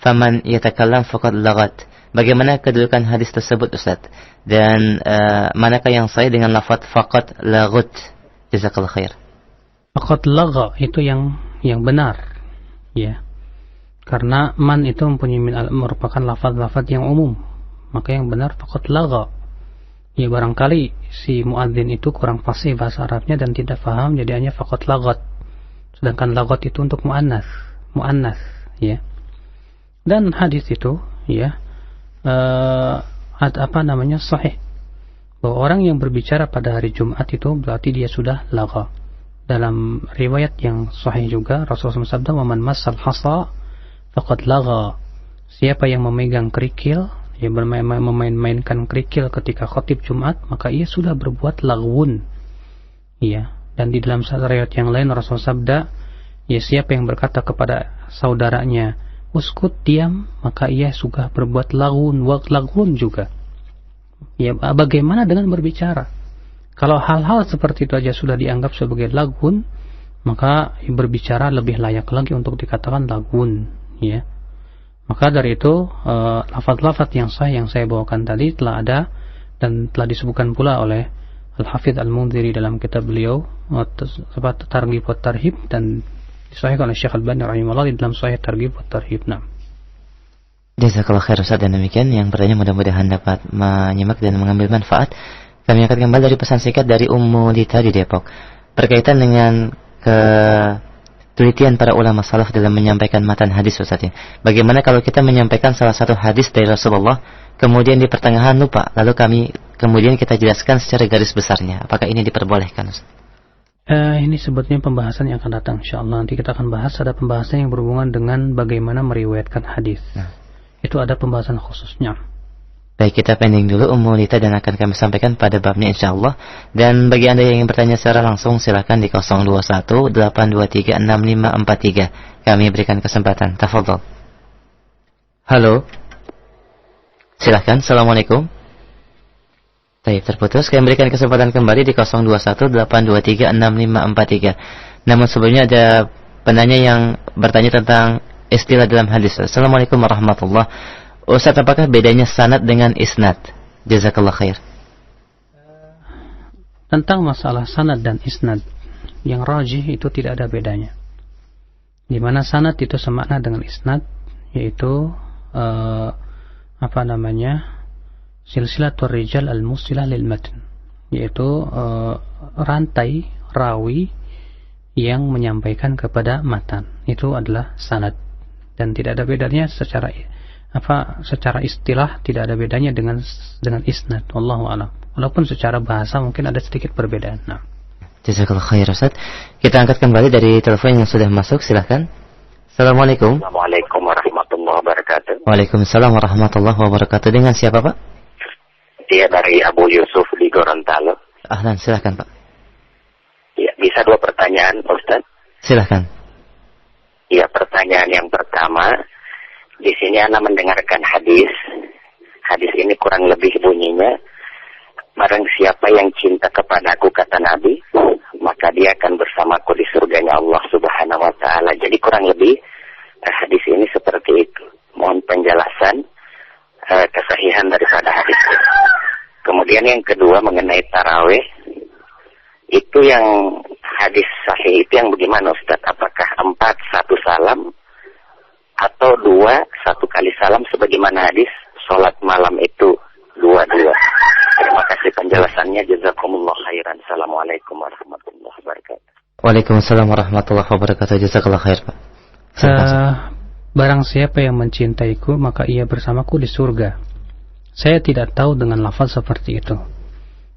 faman yatakallam faqad laghat. Bagaimana kedudukan hadis tersebut, Ustaz? Dan manakah yang sahih dengan lafaz faqad laghut? Jazakallahu khair. Faqad lagha itu yang benar. Ya. Karena man itu merupakan lafaz-lafaz yang umum. Maka yang benar faqad lagha. Ya, barangkali si muadzin itu kurang fasih bahasa Arabnya dan tidak paham, jadi hanya faqad laghat. Sedangkan laghat itu untuk muannas, ya. Dan hadis itu, ya, sahih. Bahwa orang yang berbicara pada hari Jumat itu berarti dia sudah lagha. Dalam riwayat yang sahih juga Rasulullah SAW, "Man massal hasa faqad lagha." Siapa yang memegang kerikil, ya memainkan kerikil ketika khatib Jumat, maka ia sudah berbuat lagwun. Ya, dan di dalam riwayat yang lain Rasulullah sabda, ya siapa yang berkata kepada saudaranya, uskut, diam, maka ia sudah berbuat lagwun juga. Ya, bagaimana dengan berbicara? Kalau hal-hal seperti itu aja sudah dianggap sebagai lagwun, maka berbicara lebih layak lagi untuk dikatakan lagwun, ya. Maka dari itu lafaz-lafaz yang saya bawakan tadi telah ada dan telah disebutkan pula oleh Al-Hafidz Al-Munziri dalam kitab beliau Targhib wa Tarhib, dan disahihkan oleh Syekh Albani rahimahullah di dalam Sahih Targhib wa Tarhib. Nah. Jazakallahu khair, Ustaz. Dan demikian yang bertanya mudah-mudahan dapat menyimak dan mengambil manfaat. Kami akan kembali dari pesan singkat dari Ummu Lita di Depok berkaitan dengan penelitian para ulama salaf dalam menyampaikan matan hadis, Ustaz. Bagaimana kalau kita menyampaikan salah satu hadis dari Rasulullah, kemudian di pertengahan lupa, lalu kemudian kita jelaskan secara garis besarnya. Apakah ini diperbolehkan, Ustaz? Ini sebetulnya pembahasan yang akan datang, insyaallah. Nanti kita akan bahas, ada pembahasan yang berhubungan dengan bagaimana meriwayatkan hadis. Itu ada pembahasan khususnya. Baik, kita pending dulu Ummu Lita dan akan kami sampaikan pada babnya insyaallah. Dan bagi Anda yang ingin bertanya secara langsung, silakan di 0218236543. Kami berikan kesempatan. Tafadhol. Halo. Silakan. Assalamualaikum. Baik, terputus. Kami berikan kesempatan kembali di 0218236543. Namun sebelumnya ada penanya yang bertanya tentang istilah dalam hadis. Assalamualaikum warahmatullahi wabarakatuh. Ustaz, apakah bedanya sanad dengan isnad? Jazakallah khair. Tentang masalah sanad dan isnad, yang rajih itu tidak ada bedanya. Di mana sanad itu semakna dengan isnad, yaitu silsilatul rijal al-musilah lil matn, yaitu rantai rawi yang menyampaikan kepada matan. Itu adalah sanad, dan tidak ada bedanya secara istilah, tidak ada bedanya dengan isnad. Wallahu a'lam. Walaupun secara bahasa mungkin ada sedikit perbedaan. Nah. Jazakallahu khair, Ustaz. Kita angkat kembali dari telepon yang sudah masuk, silakan. Assalamualaikum. Assalamualaikum warahmatullahi wabarakatuh. Waalaikumsalam warahmatullahi wabarakatuh. Dengan siapa, Pak? Dia dari Abu Yusuf di Gorontalo. Ahlan, silakan, Pak. Ya, bisa 2 pertanyaan, Ustaz? Silakan. Ya, pertanyaan yang pertama, di sini Ana mendengarkan hadis. Hadis ini kurang lebih bunyinya, barang siapa yang cinta kepadaku, kata Nabi, maka dia akan bersamaku di surganya Allah Subhanahu wa ta'ala. Jadi kurang lebih hadis ini seperti itu. Mohon penjelasan kesahihan daripada hadis ini. Kemudian yang kedua mengenai tarawih, itu yang hadis sahih itu yang bagaimana, Ustaz? Apakah 4 1 salam atau 2 1 kali salam sebagaimana hadis sholat malam itu 2-2? Terima kasih penjelasannya. Jazakumullah khairan. Assalamualaikum warahmatullahi wabarakatuh. Waalaikumsalam warahmatullahi wabarakatuh. Jazakallah khair, Pak. Barang siapa yang mencintaiku, maka ia bersamaku di surga. Saya tidak tahu dengan lafaz seperti itu.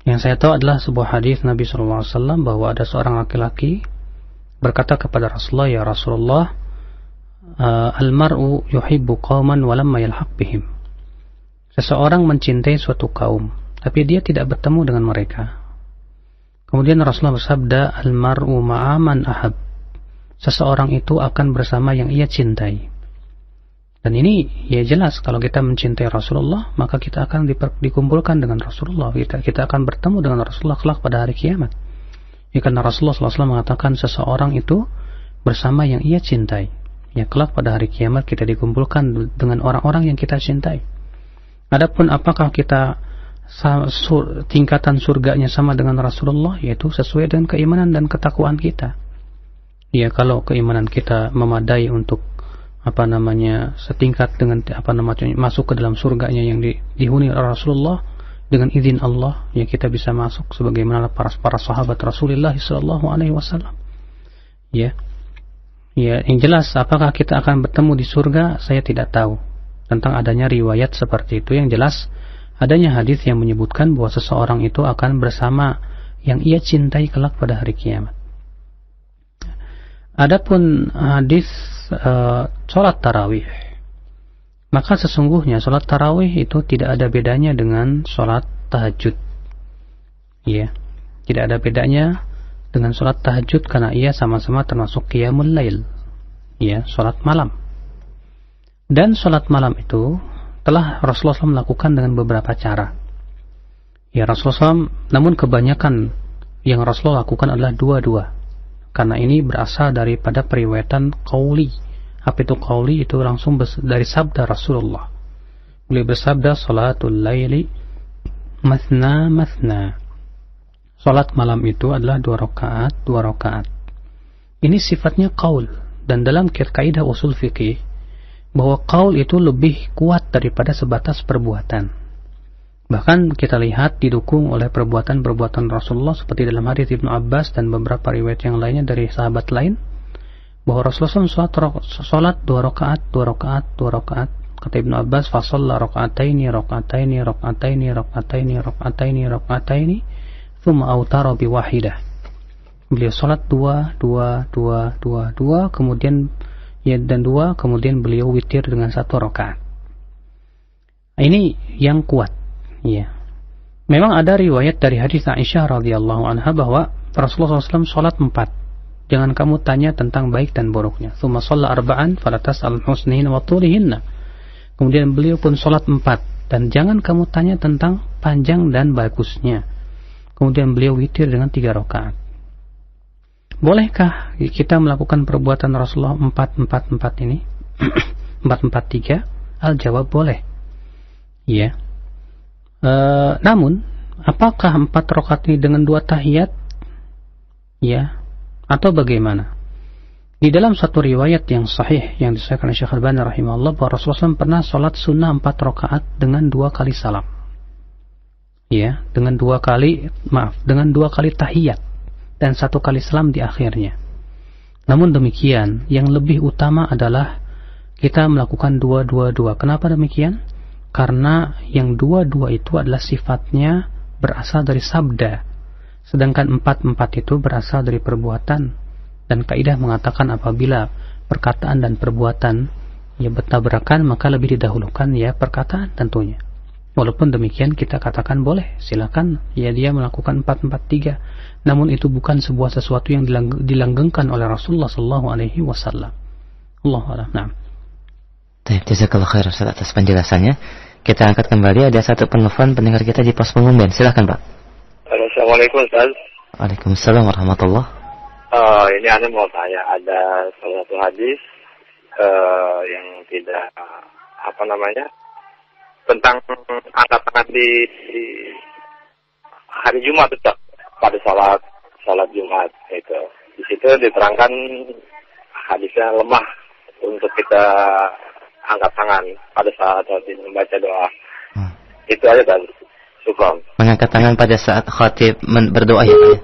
Yang saya tahu adalah sebuah hadis Nabi SAW bahwa ada seorang laki-laki berkata kepada Rasulullah, ya Rasulullah, al-mar'u yuhibbu qauman walamma yalhaq bihim. Seseorang mencintai suatu kaum, tapi dia tidak bertemu dengan mereka. Kemudian Rasulullah bersabda, al-mar'u ma'aman ahab. Seseorang itu akan bersama yang ia cintai. Dan ini ya jelas, kalau kita mencintai Rasulullah, maka kita akan dikumpulkan dengan Rasulullah. Kita akan bertemu dengan Rasulullah kelak pada hari kiamat. Ya, karena Rasulullah SAW mengatakan seseorang itu bersama yang ia cintai. Ya, kelak pada hari kiamat kita dikumpulkan dengan orang-orang yang kita cintai. Adapun apakah kita tingkatan surganya sama dengan Rasulullah, yaitu sesuai dengan keimanan dan ketakwaan kita. Ya, kalau keimanan kita memadai untuk setingkat dengan masuk ke dalam surganya yang dihuni oleh Rasulullah dengan izin Allah, ya kita bisa masuk sebagaimana para sahabat Rasulullah sallallahu alaihi wasallam. Ya, yang jelas apakah kita akan bertemu di surga, saya tidak tahu tentang adanya riwayat seperti itu. Yang jelas adanya hadis yang menyebutkan bahwa seseorang itu akan bersama yang ia cintai kelak pada hari kiamat. Adapun hadis sholat tarawih, maka sesungguhnya sholat tarawih itu tidak ada bedanya dengan sholat tahajud. Ya, tidak ada bedanya dengan sholat tahajud karena ia sama-sama termasuk qiyamul lail. Ya, sholat malam. Dan sholat malam itu telah Rasulullah SAW melakukan dengan beberapa cara. Ya, Rasulullah SAW, namun kebanyakan yang Rasulullah lakukan adalah dua-dua. Karena ini berasal daripada periwayatan qauli. Apa itu qauli? Itu langsung dari sabda Rasulullah. Beliau bersabda, salatul laili mathna mathna. Salat malam itu adalah 2 rakaat. Ini sifatnya qaul. Dan dalam kaidah usul fikih, bahwa qaul itu lebih kuat daripada sebatas perbuatan. Bahkan kita lihat didukung oleh perbuatan-perbuatan Rasulullah seperti dalam hadis Ibnu Abbas dan beberapa riwayat yang lainnya dari sahabat lain, bahwa Rasulullah sholat 2 rakaat. Kata Ibnu Abbas, fasalla raka'ataini thumma autara biwahidah. Beliau sholat 2, kemudian kemudian beliau witir dengan 1 rakaat. Ini yang kuat. Ya, memang ada riwayat dari hadis Aisyah radhiyallahu anha bahwa Rasulullah SAW sholat 4. Jangan kamu tanya tentang baik dan buruknya. Tsumma shalla arba'an fala tas'al husnihin wa tulihinna. Kemudian beliau pun sholat 4 dan jangan kamu tanya tentang panjang dan bagusnya. Kemudian beliau witir dengan 3 rakaat. Bolehkah kita melakukan perbuatan Rasulullah 4-4-4 ini? 4-4-3? Al-jawab boleh. Ya. Namun apakah 4 rakaat ini dengan 2 tahiyat? Ya, atau bagaimana? Di dalam satu riwayat yang sahih yang disahihkan oleh Syekh Al-Albani rahimahullah, bahwa Rasulullah SAW pernah sholat sunnah 4 rakaat dengan 2 kali salam. Ya, dengan 2 kali tahiyat dan 1 kali salam di akhirnya. Namun demikian, yang lebih utama adalah kita melakukan 2-2-2. Kenapa demikian? Karena yang 2-2 itu adalah sifatnya berasal dari sabda, sedangkan 4-4 itu berasal dari perbuatan. Dan kaidah mengatakan apabila perkataan dan perbuatan ya bertabrakan, maka lebih didahulukan ya perkataan tentunya. Walaupun demikian kita katakan boleh, silakan ya dia melakukan 4-4-3, namun itu bukan sebuah sesuatu yang dilanggengkan oleh Rasulullah sallallahu alaihi wasallam. Allahu a'lam. Nah. Baik, jazakallahu khair Ustaz atas penjelasannya. Kita angkat kembali, ada satu penelpon pendengar kita di pos pengumum. Silakan Pak. Assalamualaikum Ustaz. Waalaikumsalam warahmatullah. Ini Anda mau tanya, ada salah satu hadis yang tidak tentang angkat tangan di hari Jumat Ustaz, pada salat Jumat itu. Di situ diterangkan hadisnya lemah untuk kita angkat tangan pada saat membaca doa. Itu aja dan syukran. Mengangkat tangan pada saat khatib berdoa ya Pak ya?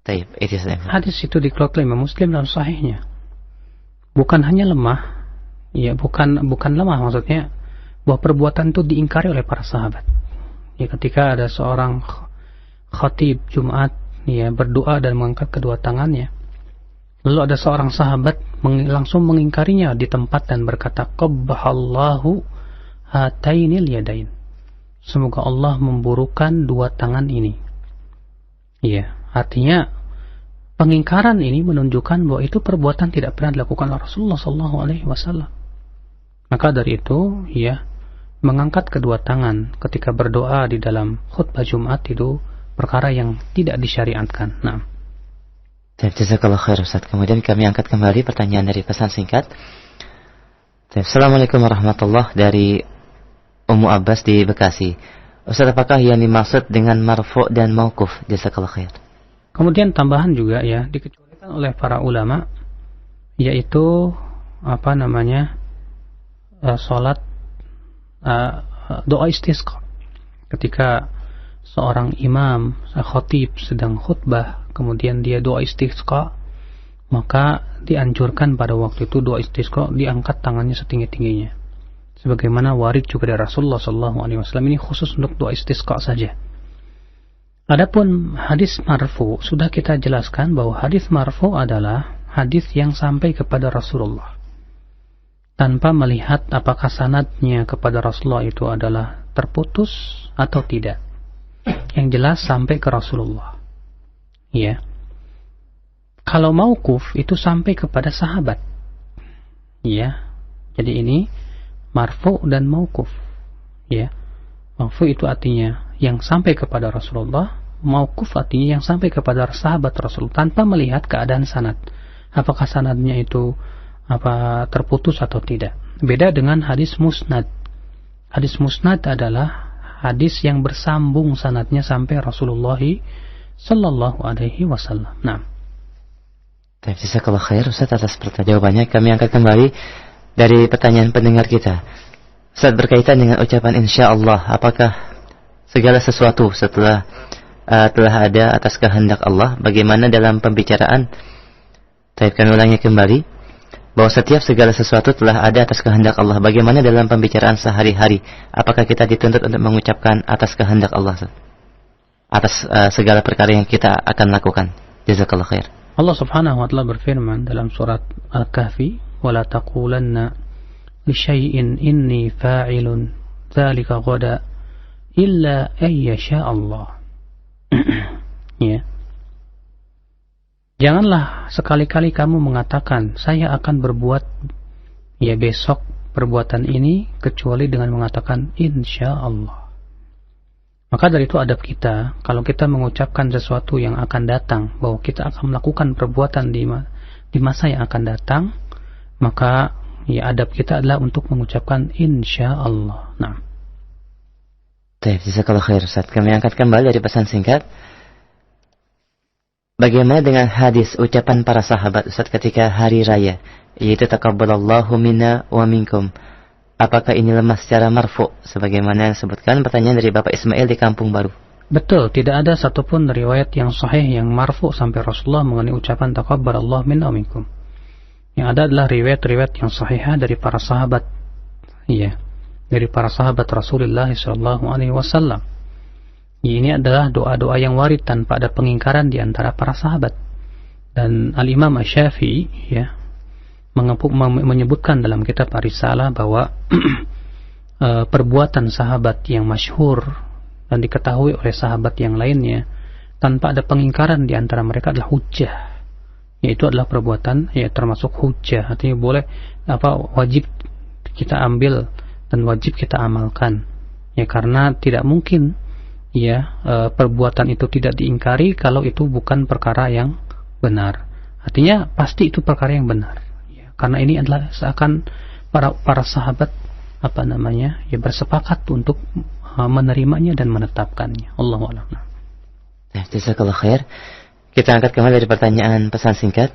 Taib, itu saja. Hadis itu dikeluarkan oleh Imam Muslim dalam sahihnya. Bukan hanya lemah, ya bukan lemah maksudnya, bahwa perbuatan itu diingkari oleh para sahabat. Ya, ketika ada seorang khatib Jumat ya berdoa dan mengangkat kedua tangannya, lalu ada seorang sahabat langsung mengingkarinya di tempat dan berkata, qabbahallahu hatainil yadain. Semoga Allah memburukan 2 tangan ini. Ya, Artinya pengingkaran ini menunjukkan bahwa itu perbuatan tidak pernah dilakukan oleh Rasulullah SAW. Maka dari itu, ya, mengangkat kedua tangan ketika berdoa di dalam khutbah Jumat itu perkara yang tidak disyariatkan. Nah. Jazakallah khair Ustaz. Kemudian kami angkat kembali pertanyaan dari pesan singkat. Assalamualaikum warahmatullahi dari Ummu Abbas di Bekasi. Ustaz, apakah yang dimaksud dengan marfu' dan mauquf? Jazakallah khair. Kemudian tambahan juga ya, dikecualikan oleh para ulama, yaitu salat doa istisqa. Ketika seorang imam, khatib sedang khutbah, kemudian dia doa istisqa, maka dianjurkan pada waktu itu doa istisqa diangkat tangannya setinggi-tingginya. Sebagaimana warid juga dari Rasulullah SAW, ini khusus untuk doa istisqa saja. Adapun hadis marfu, sudah kita jelaskan bahwa hadis marfu adalah hadis yang sampai kepada Rasulullah tanpa melihat apakah sanadnya kepada Rasulullah itu adalah terputus atau tidak. Yang jelas sampai ke Rasulullah. Ya. Kalau mauquf itu sampai kepada sahabat. Ya. Jadi ini marfu dan mauquf. Ya. Marfu itu artinya yang sampai kepada Rasulullah, mauquf artinya yang sampai kepada sahabat Rasul tanpa melihat keadaan sanad. Apakah sanadnya itu terputus atau tidak. Beda dengan hadis musnad. Hadis musnad adalah hadis yang bersambung sanadnya sampai Rasulullah sallallahu alaihi wasallam. Nah. Jazakallah khair Ustaz atas jawabannya. Kami angkat kembali dari pertanyaan pendengar kita. Ustaz, berkaitan dengan ucapan insyaallah, apakah segala sesuatu setelah telah ada atas kehendak Allah, bagaimana dalam pembicaraan? Kami ulangi kembali, bahwa setiap segala sesuatu telah ada atas kehendak Allah, bagaimana dalam pembicaraan sehari-hari? Apakah kita dituntut untuk mengucapkan atas kehendak Allah, atas segala perkara yang kita akan lakukan? Jazakallah khair. Allah Subhanahu wa ta'ala berfirman dalam surat Al-Kahfi, "Wala taqulanna li syai'in inni fa'ilun dzalika ghada illa ay yasha Allah." Ya. Janganlah sekali-kali kamu mengatakan saya akan berbuat ya besok perbuatan ini kecuali dengan mengatakan insya Allah. Maka dari itu adab kita, kalau kita mengucapkan sesuatu yang akan datang, bahwa kita akan melakukan perbuatan di masa yang akan datang, maka ya adab kita adalah untuk mengucapkan insya Allah. Nah. Jazakallah khair Ustaz. Kami angkat kembali dari pesan singkat. Bagaimana dengan hadis ucapan para sahabat Ustaz ketika hari raya, yaitu taqabbalallahu minna wa minkum? Apakah ini lemah secara marfu sebagaimana yang disebutkan pertanyaan dari Bapak Ismail di Kampung Baru? Betul, tidak ada satupun riwayat yang sahih yang marfu sampai Rasulullah mengenai ucapan taqabbalallahu minna wa minkum. Yang ada adalah riwayat-riwayat yang sahihah dari para sahabat. Iya. Dari para sahabat Rasulullah SAW. Ini adalah doa-doa yang warid tanpa ada pengingkaran di antara para sahabat. Dan Al-Imam Asy-Syafi'i ya, menyebutkan dalam kitab Ar-Risalah bahwa perbuatan sahabat yang masyhur dan diketahui oleh sahabat yang lainnya tanpa ada pengingkaran di antara mereka adalah hujjah. Yaitu adalah perbuatan ya termasuk hujjah. Artinya boleh wajib kita ambil dan wajib kita amalkan. Ya karena tidak mungkin ya perbuatan itu tidak diingkari kalau itu bukan perkara yang benar. Artinya pasti itu perkara yang benar. Ya, karena ini adalah seakan para sahabat ya bersepakat untuk menerimanya dan menetapkannya. Allahu a'lam. Jazakallah khair. Kita angkat kembali dari pertanyaan pesan singkat.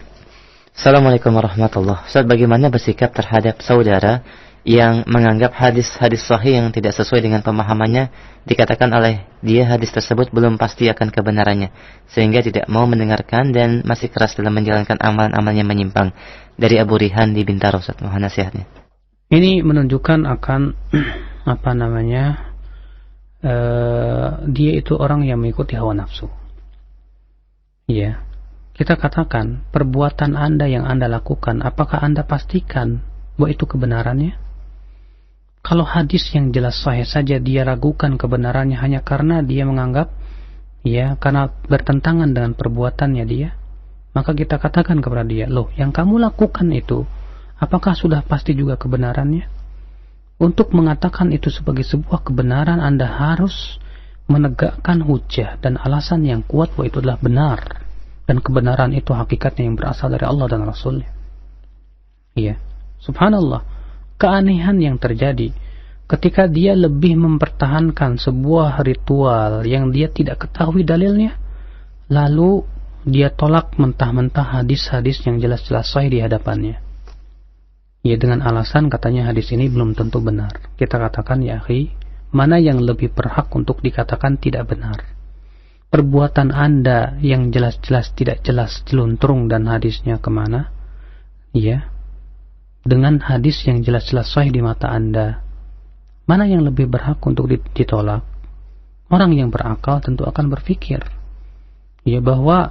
Assalamualaikum warahmatullahi wabarakatuh. Ustaz, bagaimana bersikap terhadap saudara yang menganggap hadis-hadis sahih yang tidak sesuai dengan pemahamannya, dikatakan oleh dia hadis tersebut belum pasti akan kebenarannya, sehingga tidak mau mendengarkan dan masih keras dalam menjalankan amalan-amalnya menyimpang? Dari Abu Rihan di Bintaro, Ustaz, mohon nasihatnya. Ini menunjukkan akan dia itu orang yang mengikuti hawa nafsu. Ya, kita katakan perbuatan Anda yang Anda lakukan, apakah Anda pastikan bahwa itu kebenarannya? Kalau hadis yang jelas sahih saja dia ragukan kebenarannya hanya karena dia menganggap ya, karena bertentangan dengan perbuatannya dia, maka kita katakan kepada dia, loh, yang kamu lakukan itu, apakah sudah pasti juga kebenarannya? Untuk mengatakan itu sebagai sebuah kebenaran, Anda harus menegakkan hujah dan alasan yang kuat bahwa itu adalah benar, dan kebenaran itu hakikatnya yang berasal dari Allah dan Rasulnya. Iya, subhanallah, keanehan yang terjadi ketika dia lebih mempertahankan sebuah ritual yang dia tidak ketahui dalilnya, lalu dia tolak mentah-mentah hadis-hadis yang jelas-jelas sahih di hadapannya. Ya, dengan alasan katanya hadis ini belum tentu benar. Kita katakan, ya akhi, mana yang lebih berhak untuk dikatakan tidak benar? Perbuatan Anda yang jelas-jelas tidak jelas jeluntrung dan hadisnya kemana? Ya, dengan hadis yang jelas-jelas sahih di mata Anda, mana yang lebih berhak untuk ditolak? Orang yang berakal tentu akan berpikir, ya, bahwa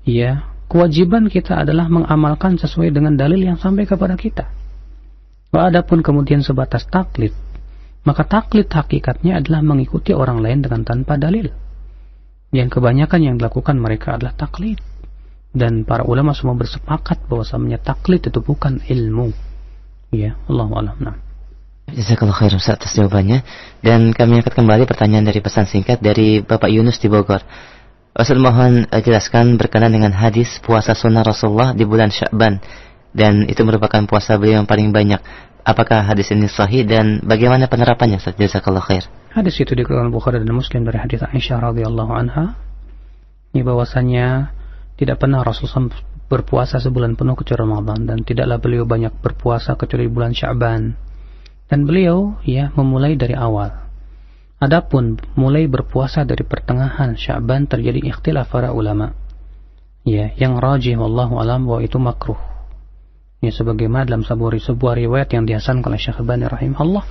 ya, kewajiban kita adalah mengamalkan sesuai dengan dalil yang sampai kepada kita. Adapun kemudian sebatas taklid, maka taklid hakikatnya adalah mengikuti orang lain dengan tanpa dalil. Yang kebanyakan yang dilakukan mereka adalah taklid, dan para ulama semua bersepakat bahwasanya taklid itu bukan ilmu. Ya, Allahu a'lam. Nah. Jazakallahu khair Ustaz atas jawabannya. Dan kami angkat kembali pertanyaan dari pesan singkat dari Bapak Yunus di Bogor. Ustaz mohon jelaskan berkenaan dengan hadis puasa sunnah Rasulullah di bulan Sya'ban, dan itu merupakan puasa beliau yang paling banyak. Apakah hadis ini sahih dan bagaimana penerapannya Ustaz? Jazakallahu khair. Hadis itu dikeluarkan Bukhari dan Muslim dari hadis Aisyah radhiyallahu anha, ini bahwasanya tidak pernah Rasulullah berpuasa sebulan penuh kecuali Ramadan, dan tidaklah beliau banyak berpuasa kecuali bulan Sya'ban. Dan beliau ya memulai dari awal. Adapun mulai berpuasa dari pertengahan Sya'ban terjadi ikhtilaf para ulama. Ya, yang rajih wallahu alam bahwa itu makruh. Ya, sebagaimana dalam sebuah riwayat yang dihasankan oleh Syekh Albani rahimahullah,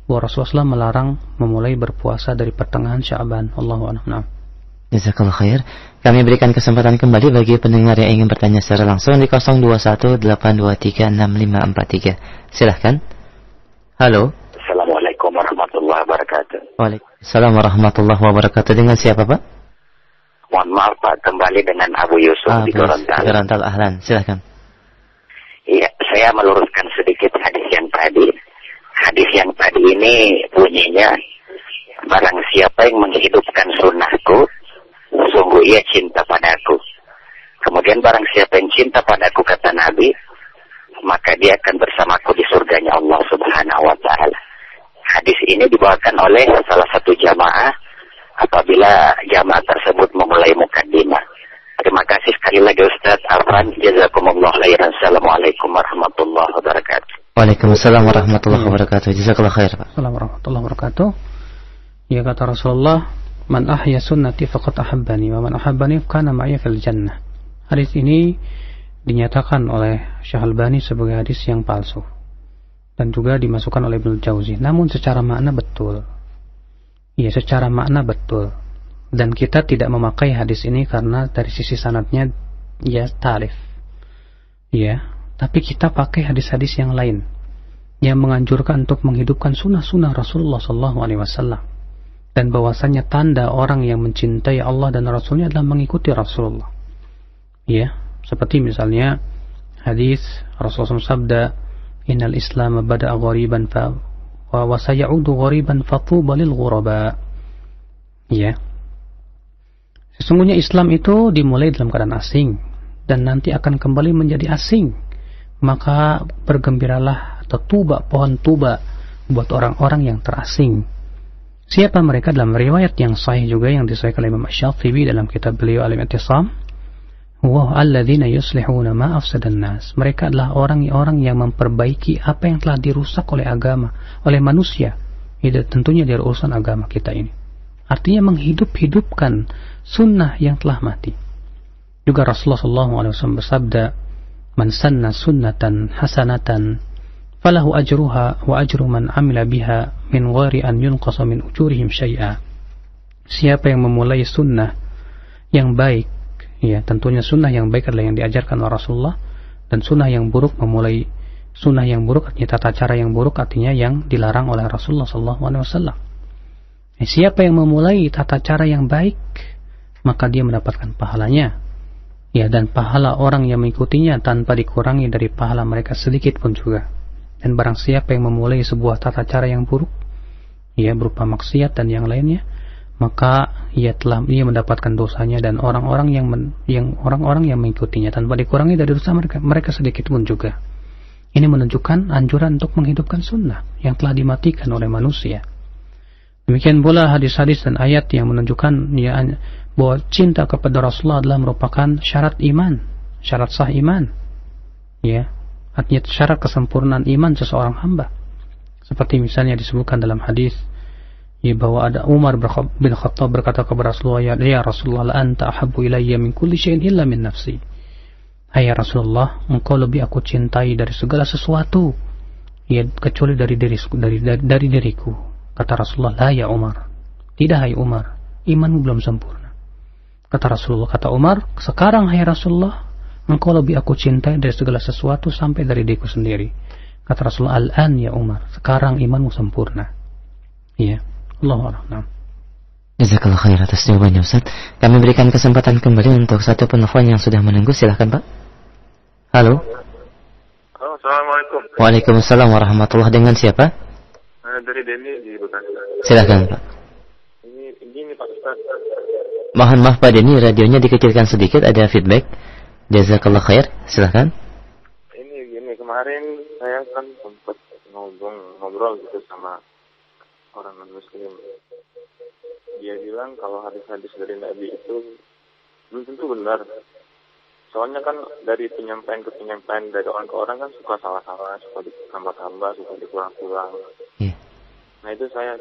bahwa Rasulullah melarang memulai berpuasa dari pertengahan Sya'ban. Allahu a'lam. Nah. Jazakallahu khair. Kami berikan kesempatan kembali bagi pendengar yang ingin bertanya secara langsung di 0218236543. Silahkan. Halo. Assalamualaikum warahmatullahi wabarakatuh. Waalaikumsalam warahmatullahi wabarakatuh. Dengan siapa Pak? Mohon maaf Pak, kembali dengan Abu Yusuf di Gorontalo. Gorontalo, ahlan. Silahkan. Iya, saya meluruskan sedikit hadis yang tadi. Hadis yang tadi ini bunyinya, barang siapa yang menghidupkan sunnahku, sungguh ia cinta padaku. Kemudian barang siapa yang cinta padaku, kata Nabi, maka dia akan bersamaku di surganya Allah Subhanahu wa ta'ala. Hadis ini dibawakan oleh salah satu jamaah apabila jamaah tersebut memulai mukaddimah. Terima kasih sekali lagi Ustaz Afan. Jazakumullah khairan. Assalamualaikum warahmatullahi wabarakatuh. Waalaikumsalam warahmatullahi wabarakatuh. Jazakallahu khair Pak. Assalamualaikum warahmatullahi wabarakatuh. Ya, kata Rasulullah, man ahya sunnati faqad ahabbani wa man ahabbani kana ma'iya fil jannah. Hadis ini dinyatakan oleh Syekh Albani sebagai hadis yang palsu dan juga dimasukkan oleh Ibnu Jauzi. Namun secara makna betul. Ya, secara makna betul. Dan kita tidak memakai hadis ini karena dari sisi sanadnya ya tarif. Ya, tapi kita pakai hadis-hadis yang lain yang menganjurkan untuk menghidupkan sunnah-sunnah Rasulullah SAW, dan bahwasanya tanda orang yang mencintai Allah dan Rasulnya adalah mengikuti Rasulullah. Ya, seperti misalnya hadis Rasulullah sabda, innal Islam bada'a ghariban wa sayaudu ghariban fatuba lil ghuraba. Ya, sesungguhnya Islam itu dimulai dalam keadaan asing dan nanti akan kembali menjadi asing. Maka bergembiralah atau tuba, pohon tuba buat orang-orang yang terasing. Siapa mereka? Dalam riwayat yang sahih juga yang disahihkan oleh Imam Asy-Syafi'i dalam kitab beliau Al-I'tisam, wa alladzina yuslihuna ma afsadan nas. Mereka adalah orang-orang yang memperbaiki apa yang telah dirusak oleh agama, oleh manusia. Itu tentunya dari urusan agama kita ini. Artinya menghidup-hidupkan sunnah yang telah mati. Juga Rasulullah SAW bersabda, man sanna sunnatan hasanatan falahu ajruha wa ajru man amila biha min ghairi an yunqasa min ujurihim syai'a. Siapa yang memulai sunnah yang baik, ya tentunya sunnah yang baik adalah yang diajarkan oleh Rasulullah, dan sunnah yang buruk memulai sunnah yang buruk artinya tata cara yang buruk, artinya yang dilarang oleh Rasulullah SAW. Siapa yang memulai tata cara yang baik, maka dia mendapatkan pahalanya. Ya, dan pahala orang yang mengikutinya tanpa dikurangi dari pahala mereka sedikit pun juga. Dan barang siapa yang memulai sebuah tata cara yang buruk, ya, berupa maksiat dan yang lainnya, maka ia mendapatkan dosanya dan orang-orang yang mengikutinya tanpa dikurangi dari dosa mereka sedikit pun juga. Ini menunjukkan anjuran untuk menghidupkan sunnah yang telah dimatikan oleh manusia. Demikian pula hadis-hadis dan ayat yang menunjukkan bahwa cinta kepada Rasulullah adalah merupakan syarat iman, syarat sah iman. Ya, artinya syarat kesempurnaan iman seseorang hamba. Seperti misalnya disebutkan dalam hadis bahwa ada Umar bin Khattab berkata kepada Rasulullah, ya Rasulullah, la anta ahabbu ilayya min kulli syai'in illa min nafsi. Hai Rasulullah, engkau lebih aku cintai dari segala sesuatu, ya, kecuali dari diriku. Kata Rasulullah, la ya Umar, tidak hai Umar, imanmu belum sempurna. Kata Umar, sekarang hai Rasulullah, engkau lebih aku cintai dari segala sesuatu sampai dari diriku sendiri. Kata Rasulullah, al-an ya Umar, sekarang imanmu sempurna. Iya, Allahu a'lam. Jazakallah khair atas jawabannya Ustaz. Kami berikan kesempatan kembali untuk satu penelpon yang sudah menunggu. Silakan Pak. Halo. Halo, assalamualaikum. Waalaikumsalam warahmatullahi. Dengan siapa? Dari Denny di Bekasi. Silakan Pak. Ini Pak Ustaz. Mohon maaf Pak Denny, radionya dikecilkan sedikit, ada feedback. Jazakallah khair. Silakan. Ini kemarin saya kan sempat ngobrol gitu sama orang non-muslim. Dia bilang kalau hadis-hadis dari Nabi itu belum tentu benar. Soalnya kan dari penyampaian ke penyampaian dari orang ke orang kan suka salah-salah, suka ditambah-tambah, suka dikurang-kurang. Yeah. Nah itu saya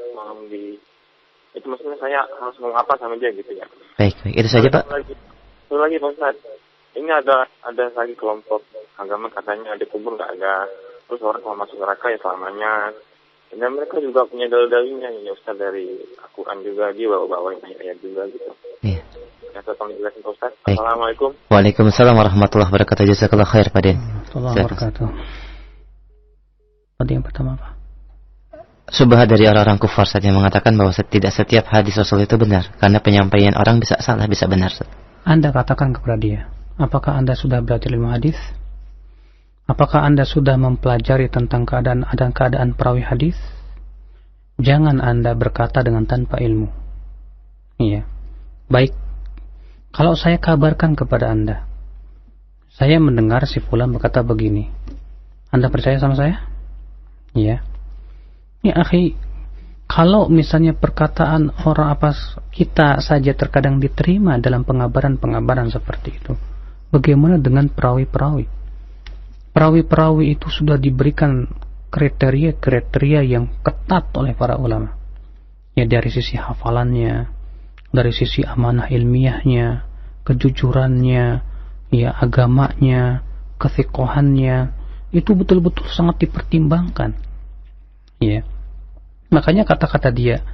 itu maksudnya saya harus ngomong apa sama dia gitu ya. Baik, itu saja Pak. Satu lagi Pak Ustaz, ini ada lagi kelompok agama katanya ada kubur nggak ada, terus orang kalau masuk neraka ya selamanya. Dan mereka juga punya dalil-dalilnya ya Ustaz, dari Al-Quran juga, dia bawa-bawain ayat juga gitu. Iya. Ya, tolong dijelasin Pak Ustaz. Assalamualaikum. Waalaikumsalam warahmatullahi wabarakatuh. Jazakallah khair Pak Den. Wabarakatuh. Tadi yang pertama apa? Subhat dari orang-orang kufar saat yang mengatakan bahwa tidak setiap hadis Rasul itu benar, karena penyampaian orang bisa salah, bisa benar. Anda katakan kepada dia, apakah Anda sudah belajar ilmu hadis? Apakah Anda sudah mempelajari tentang keadaan perawi hadis? Jangan Anda berkata dengan tanpa ilmu. Iya. Baik. Kalau saya kabarkan kepada Anda, saya mendengar si fulan berkata begini. Anda percaya sama saya? Iya. Ya akhi, kalau misalnya perkataan orang kita saja terkadang diterima dalam pengabaran-pengabaran seperti itu, bagaimana dengan perawi-perawi? Perawi-perawi itu sudah diberikan kriteria yang ketat oleh para ulama. Ya, dari sisi hafalannya, dari sisi amanah ilmiahnya, kejujurannya, ya, agamanya, kefiqahannya, itu betul-betul sangat dipertimbangkan. Ya. Makanya kata-kata dia,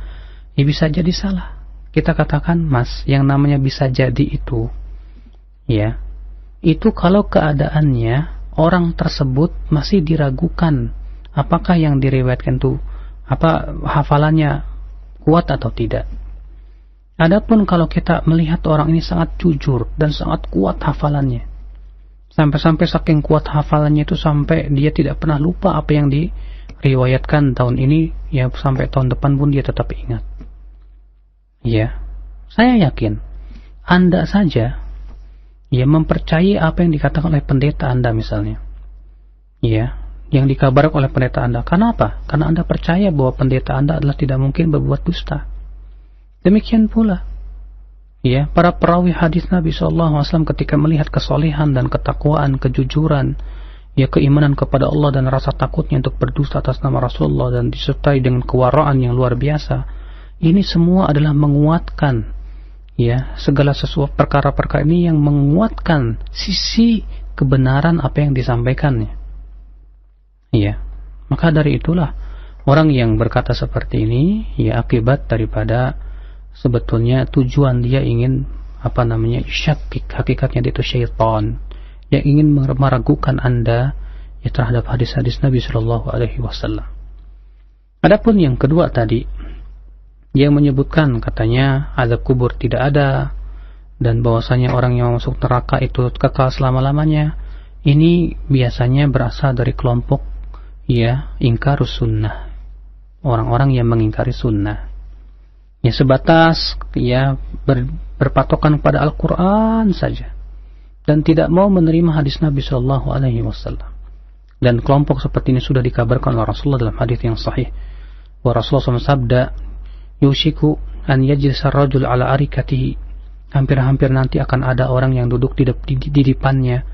ya bisa jadi salah. Kita katakan, Mas, yang namanya bisa jadi itu, ya, itu kalau keadaannya orang tersebut masih diragukan apakah yang diriwayatkan itu hafalannya kuat atau tidak. Adapun kalau kita melihat orang ini sangat jujur dan sangat kuat hafalannya, sampai saking kuat hafalannya itu sampai dia tidak pernah lupa apa yang diriwayatkan tahun ini, ya sampai tahun depan pun dia tetap ingat. Ya, saya yakin Anda saja ya mempercayai apa yang dikatakan oleh pendeta Anda misalnya, ya, yang dikabarkan oleh pendeta Anda. Kenapa? Karena Anda percaya bahwa pendeta Anda adalah tidak mungkin berbuat dusta. Demikian pula, ya, para perawi hadis Nabi SAW ketika melihat kesolehan dan ketakwaan, kejujuran, ya, keimanan kepada Allah dan rasa takutnya untuk berdusta atas nama Rasulullah dan disertai dengan kewaraan yang luar biasa, ini semua adalah menguatkan, ya, segala sesuatu perkara-perkara ini yang menguatkan sisi kebenaran apa yang disampaikannya. Ya, maka dari itulah orang yang berkata seperti ini, ya, akibat daripada sebetulnya tujuan dia ingin syakik, hakikatnya dia itu syaitan yang ingin meragukan Anda ya terhadap hadis-hadis Nabi Shallallahu Alaihi Wasallam. Adapun yang kedua tadi, yang menyebutkan katanya azab kubur tidak ada, dan bahwasanya orang yang masuk neraka itu kekal selama-lamanya, ini biasanya berasal dari kelompok ingkarus sunnah, orang-orang yang mengingkari sunnah, sebatas berpatokan pada Al-Quran saja dan tidak mau menerima hadis Nabi Shallallahu Alaihi Wasallam. Dan kelompok seperti ini sudah dikabarkan oleh Rasulullah dalam hadis yang sahih, bahwa Rasulullah SAW sabda, yushiku an yajlisa rajul ala arikatihi, hampir-hampir nanti akan ada orang yang duduk di depannya,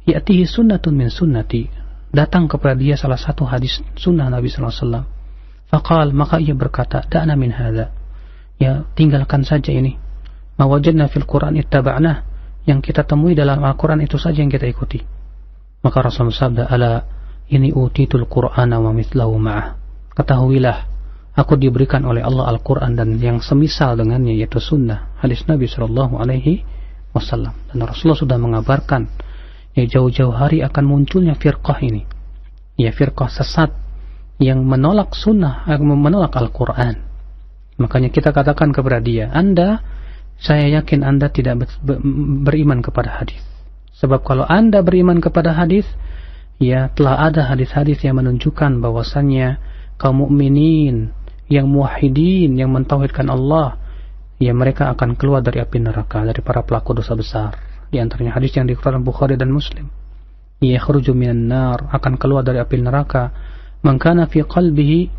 ya'tihi sunnatun min sunnati, datang kepada dia salah satu hadis sunnah Nabi Sallallahu Alaihi Wasallam. Faqal, maka ia berkata, da'na min hadza, tinggalkan saja ini. Ma wajadna fil Quran ittaba'nah, yang kita temui dalam Al-Quran itu saja yang kita ikuti. Maka Rasulullah sabda, ala ini utitul Qur'ana wa mithlahu ma'ah, ketahuilah aku diberikan oleh Allah Al-Quran dan yang semisal dengannya, yaitu sunnah, hadis Nabi Sallallahu Alaihi Wasallam. Dan Rasulullah sudah mengabarkan jauh-jauh hari akan munculnya firqah ini, firqah sesat yang menolak sunnah, menolak Al-Quran. Makanya kita katakan kepada dia, saya yakin Anda tidak beriman kepada hadis. Sebab kalau Anda beriman kepada hadis, telah ada hadis-hadis yang menunjukkan bahwasannya kaum mukminin yang muwahhidin, yang mentauhidkan Allah, mereka akan keluar dari api neraka, dari para pelaku dosa besar. Di antaranya hadis yang dikeluarkan Bukhari dan Muslim, yakhruju minan nar, akan keluar dari api neraka, man kana fi qalbihi,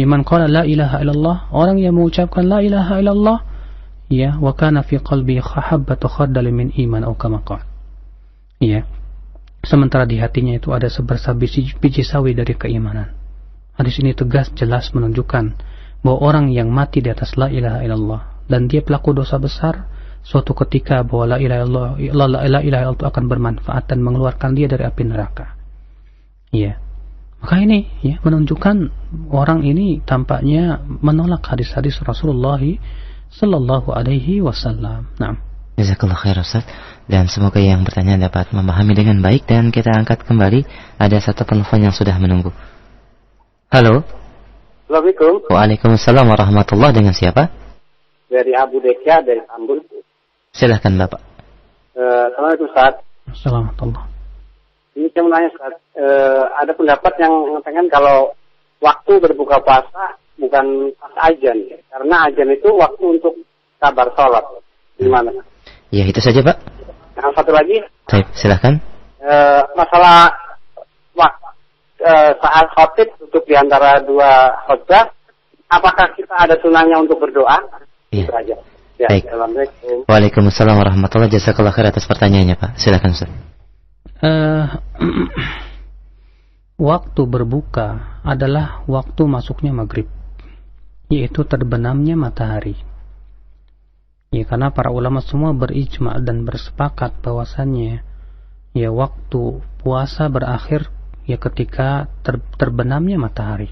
man qala la ilaha illallah, orang yang mengucapkan la ilaha illallah, wa kana fi qalbihi habbatu khardal min iman atau kama qala. Sementara di hatinya itu ada sebersah biji sawi dari keimanan. Hadis ini tegas jelas menunjukkan bahwa orang yang mati di atas la ilaha illallah dan dia pelaku dosa besar, suatu ketika bahwa la ilaha illallah itu akan bermanfaat dan mengeluarkan dia dari api neraka. Maka ini menunjukkan orang ini tampaknya menolak hadis-hadis Rasulullah Sallallahu Alaihi Wasallam. Nah, jazakallah khair Ustaz, dan semoga yang bertanya dapat memahami dengan baik. Dan kita angkat kembali, ada satu telepon yang sudah menunggu. Halo. Assalamualaikum. Waalaikumsalam warahmatullahi. Dengan siapa? Dari Abu Desya dari Tambun. Silahkan Bapak. Assalamualaikum Ustaz. Assalamualaikum. Ini saya mau nanya Ustaz, ada pendapat yang mengatakan kalau waktu berbuka puasa bukan pas azan, karena azan itu waktu untuk kabar sholat. Gimana? Ya, itu saja Pak. Yang satu lagi. Baik, silahkan. Masalah saat khotib duduk di antara dua khotbah, apakah kita ada sunahnya untuk berdoa? Iya. Itu aja. Baik. Assalamualaikum. Waalaikumsalam warahmatullahi wabarakatuh. Jazakallah khair atas pertanyaannya Pak. Silakan Ustaz. Waktu berbuka adalah waktu masuknya maghrib, yaitu terbenamnya matahari. Karena para ulama semua berijma dan bersepakat bahwasannya waktu puasa berakhir ketika terbenamnya matahari,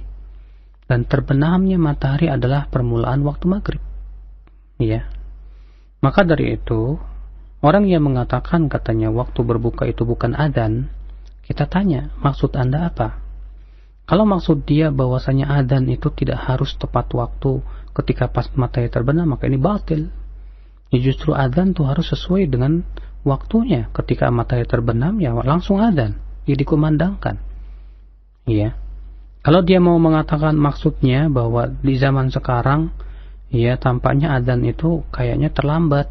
dan terbenamnya matahari adalah permulaan waktu maghrib. Maka dari itu orang yang mengatakan katanya waktu berbuka itu bukan adzan, kita tanya, maksud Anda apa? Kalau maksud dia bahwasanya adzan itu tidak harus tepat waktu ketika pas matahari terbenam, maka ini batil. Justru adzan itu harus sesuai dengan waktunya. Ketika matahari terbenam langsung adzan, dikumandangkan. Kalau dia mau mengatakan maksudnya bahwa di zaman sekarang tampaknya adzan itu kayaknya terlambat.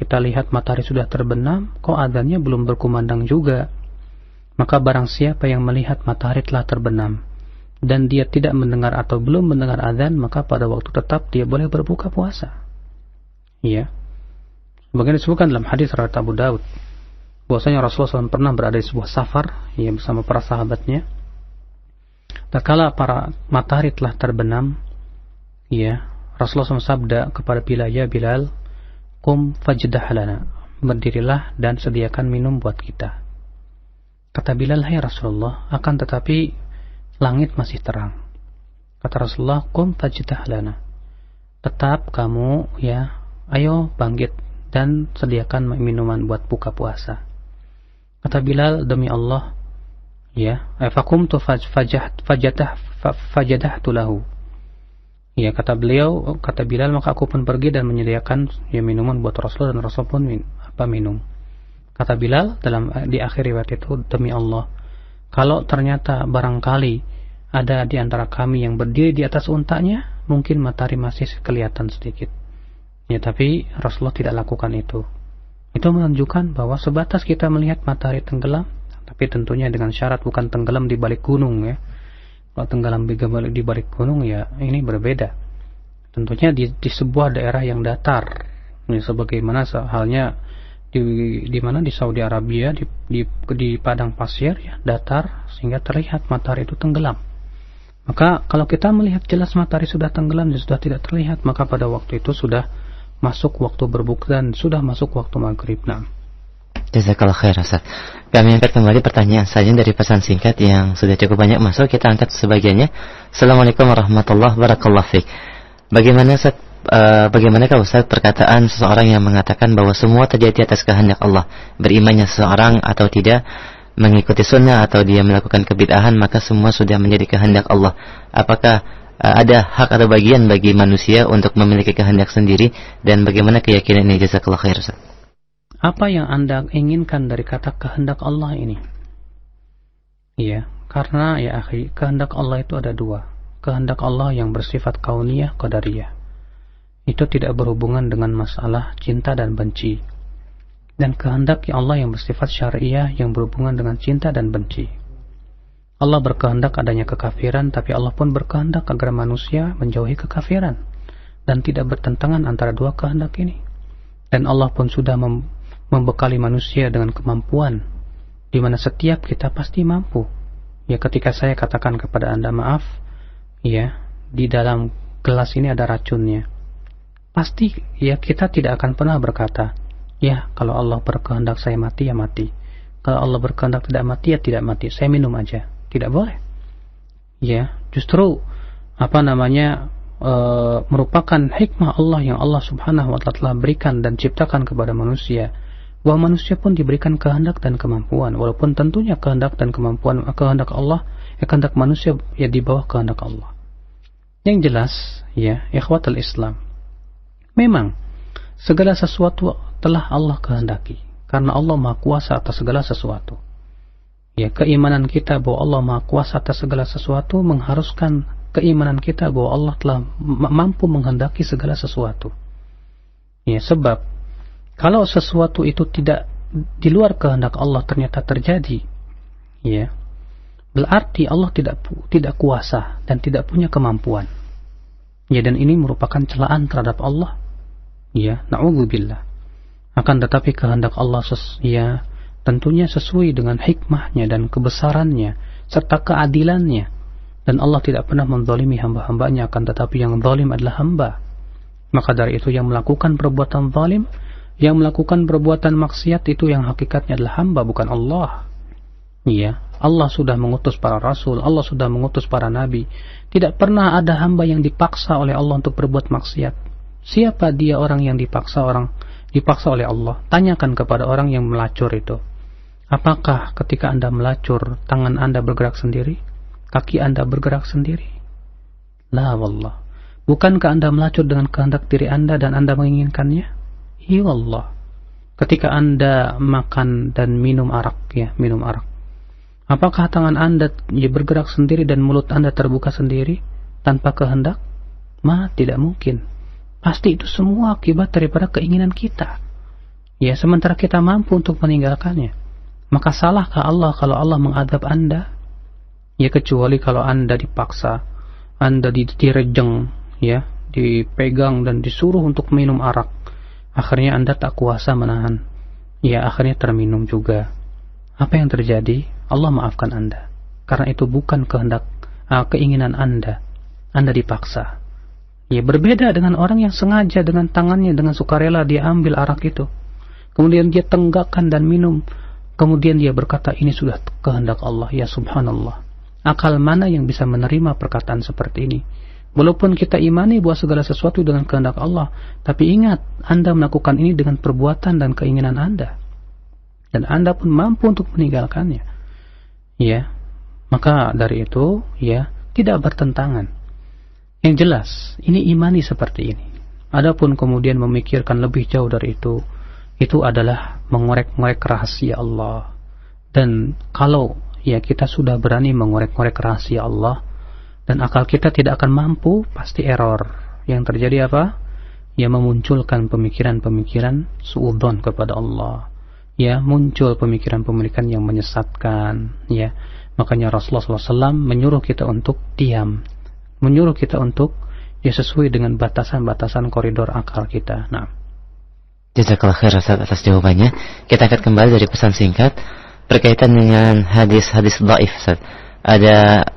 Kita lihat matahari sudah terbenam, kok adzannya belum berkumandang juga. Maka barang siapa yang melihat matahari telah terbenam dan dia tidak mendengar atau belum mendengar adzan, maka pada waktu tetap dia boleh berbuka puasa. Sebagaimana disebutkan dalam hadis riwayat Abu Daud, bahwasanya Rasulullah SAW pernah berada di sebuah safar bersama para sahabatnya. Tatkala para matahari telah terbenam, Rasulullah SAW sabda kepada Bilal, ya Bilal, qum fajdah lana, berdirilah dan sediakan minum buat kita. Kata Bilal, hai Rasulullah, akan tetapi langit masih terang. Kata Rasulullah, qum fajdah lana, tetap kamu ayo bangkit dan sediakan minuman buat buka puasa. Kata Bilal, demi Allah, faqumtu fajadahtu lahu, Ya, kata Bilal, maka aku pun pergi dan menyediakan minuman buat Rasul, dan Rasul pun minum. Kata Bilal di akhir riwayat itu, demi Allah, kalau ternyata barangkali ada di antara kami yang berdiri di atas untanya, mungkin matahari masih kelihatan sedikit. Ya, tapi Rasulullah tidak lakukan itu. Itu menunjukkan bahwa sebatas kita melihat matahari tenggelam, tapi tentunya dengan syarat bukan tenggelam di balik gunung ya. Kalau tenggelam di balik gunung ya ini berbeda. Tentunya di sebuah daerah yang datar. Ini sebagaimana halnya di mana di Saudi Arabia di padang pasir ya, datar sehingga terlihat matahari itu tenggelam. Maka kalau kita melihat jelas matahari sudah tenggelam dan sudah tidak terlihat, maka pada waktu itu sudah masuk waktu berbuka dan sudah masuk waktu maghrib. Nah, jazakallah khair Ustaz. Kami angkat kembali pertanyaan saja dari pesan singkat yang sudah cukup banyak masuk. Kita angkat sebagiannya. Assalamualaikum warahmatullahi wabarakatuh. Bagaimanakah Ustaz perkataan seseorang yang mengatakan bahwa semua terjadi atas kehendak Allah? Berimannya seseorang atau tidak, mengikuti sunnah atau dia melakukan kebid'ahan, maka semua sudah menjadi kehendak Allah. Apakah ada hak atau bagian bagi manusia untuk memiliki kehendak sendiri, dan bagaimana keyakinan ini? Jazakallah khair Ustaz. Apa yang Anda inginkan dari kata kehendak Allah ini? Iya, karena ya akhi, kehendak Allah itu ada dua. Kehendak Allah yang bersifat kauniyah, qadariyah. Itu tidak berhubungan dengan masalah cinta dan benci. Dan kehendak Allah yang bersifat syariah yang berhubungan dengan cinta dan benci. Allah berkehendak adanya kekafiran, tapi Allah pun berkehendak agar manusia menjauhi kekafiran. Dan tidak bertentangan antara dua kehendak ini. Dan Allah pun sudah membekali manusia dengan kemampuan, di mana setiap kita pasti mampu. Ya, ketika saya katakan kepada Anda, maaf, ya, di dalam gelas ini ada racunnya, pasti ya kita tidak akan pernah berkata, ya kalau Allah berkehendak saya mati ya mati, kalau Allah berkehendak tidak mati ya tidak mati, saya minum aja. Tidak boleh. Ya, justru merupakan hikmah Allah yang Allah Subhanahu wa Ta'ala telah berikan dan ciptakan kepada manusia, bahwa manusia pun diberikan kehendak dan kemampuan, walaupun tentunya kehendak dan kemampuan kehendak Allah, kehendak manusia ya di bawah kehendak Allah. Yang jelas, ya, ikhwatul Islam, memang segala sesuatu telah Allah kehendaki, karena Allah Maha Kuasa atas segala sesuatu. Ya, keimanan kita bahwa Allah Maha Kuasa atas segala sesuatu mengharuskan keimanan kita bahwa Allah telah mampu menghendaki segala sesuatu. Ya, sebab kalau sesuatu itu tidak di luar kehendak Allah ternyata terjadi, ya, berarti Allah tidak kuasa dan tidak punya kemampuan. Ya, dan ini merupakan celaan terhadap Allah. Ya, na'udzubillah. Akan tetapi kehendak Allah tentunya sesuai dengan hikmahnya dan kebesarannya serta keadilannya. Dan Allah tidak pernah menzalimi hamba-hambanya, akan tetapi yang zalim adalah hamba. Maka dari itu yang melakukan perbuatan zalim, yang melakukan perbuatan maksiat itu yang hakikatnya adalah hamba, bukan Allah. Iya, Allah sudah mengutus para rasul, Allah sudah mengutus para nabi. Tidak pernah ada hamba yang dipaksa oleh Allah untuk berbuat maksiat. Siapa dia orang yang dipaksa oleh Allah? Tanyakan kepada orang yang melacur itu. Apakah ketika Anda melacur, tangan Anda bergerak sendiri? Kaki Anda bergerak sendiri? La wallah. Bukankah Anda melacur dengan kehendak diri Anda dan Anda menginginkannya? Ya Allah. Ketika Anda makan dan minum arak. Apakah tangan Anda bergerak sendiri dan mulut Anda terbuka sendiri tanpa kehendak? Tidak mungkin. Pasti itu semua akibat daripada keinginan kita. Ya, sementara kita mampu untuk meninggalkannya. Maka salahkah Allah kalau Allah mengadab Anda? Ya, kecuali kalau Anda dipaksa, Anda direjeng, ya, dipegang dan disuruh untuk minum arak. Akhirnya Anda tak kuasa menahan. Ya, akhirnya terminum juga. Apa yang terjadi? Allah maafkan Anda. Karena itu bukan kehendak, keinginan Anda. Anda dipaksa. Ya, berbeda dengan orang yang sengaja dengan tangannya, dengan sukarela dia ambil arak itu. Kemudian dia tenggakkan dan minum. Kemudian dia berkata, ini sudah kehendak Allah. Ya subhanallah. Akal mana yang bisa menerima perkataan seperti ini? Walaupun kita imani bahwa segala sesuatu dengan kehendak Allah, tapi ingat, Anda melakukan ini dengan perbuatan dan keinginan Anda. Dan Anda pun mampu untuk meninggalkannya. Ya, maka dari itu, ya, tidak bertentangan. Yang jelas, ini imani seperti ini. Adapun kemudian memikirkan lebih jauh dari itu adalah mengorek-ngorek rahasia Allah. Dan kalau ya kita sudah berani mengorek-ngorek rahasia Allah dan akal kita tidak akan mampu, pasti error. Yang terjadi apa? Ya memunculkan pemikiran-pemikiran suudzon kepada Allah. Ya muncul pemikiran-pemikiran yang menyesatkan. Ya makanya Rasulullah SAW menyuruh kita untuk diam, menyuruh kita untuk ya sesuai dengan batasan-batasan koridor akal kita. Nah, jazakallahu khair Ustaz atas jawabannya. Kita akan kembali dari pesan singkat berkaitan dengan hadis-hadis dhaif, Ustaz. Ada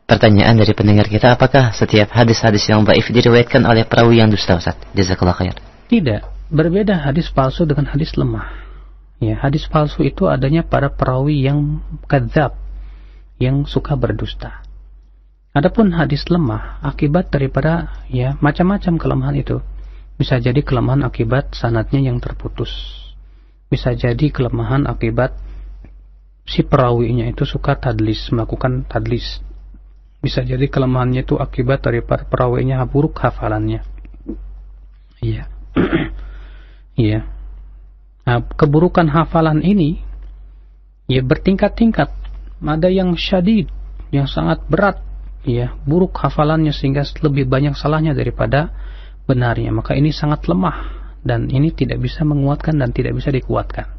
pertanyaan dari pendengar kita, apakah setiap hadis-hadis yang dhaif diriwayatkan oleh perawi yang dusta, Ustaz? Jazakallahu khair. Tidak, berbeda hadis palsu dengan hadis lemah. Ya, hadis palsu itu adanya pada perawi yang kadzab, yang suka berdusta. Adapun hadis lemah akibat daripada ya macam-macam kelemahan itu. Bisa jadi kelemahan akibat sanadnya yang terputus. Bisa jadi kelemahan akibat si perawinya itu suka tadlis, melakukan tadlis. Bisa jadi kelemahannya itu akibat daripada perawinya buruk hafalannya. Iya. Iya. Nah, keburukan hafalan ini ya bertingkat-tingkat. Ada yang syadid, yang sangat berat, ya, buruk hafalannya sehingga lebih banyak salahnya daripada benarnya. Maka ini sangat lemah dan ini tidak bisa menguatkan dan tidak bisa dikuatkan.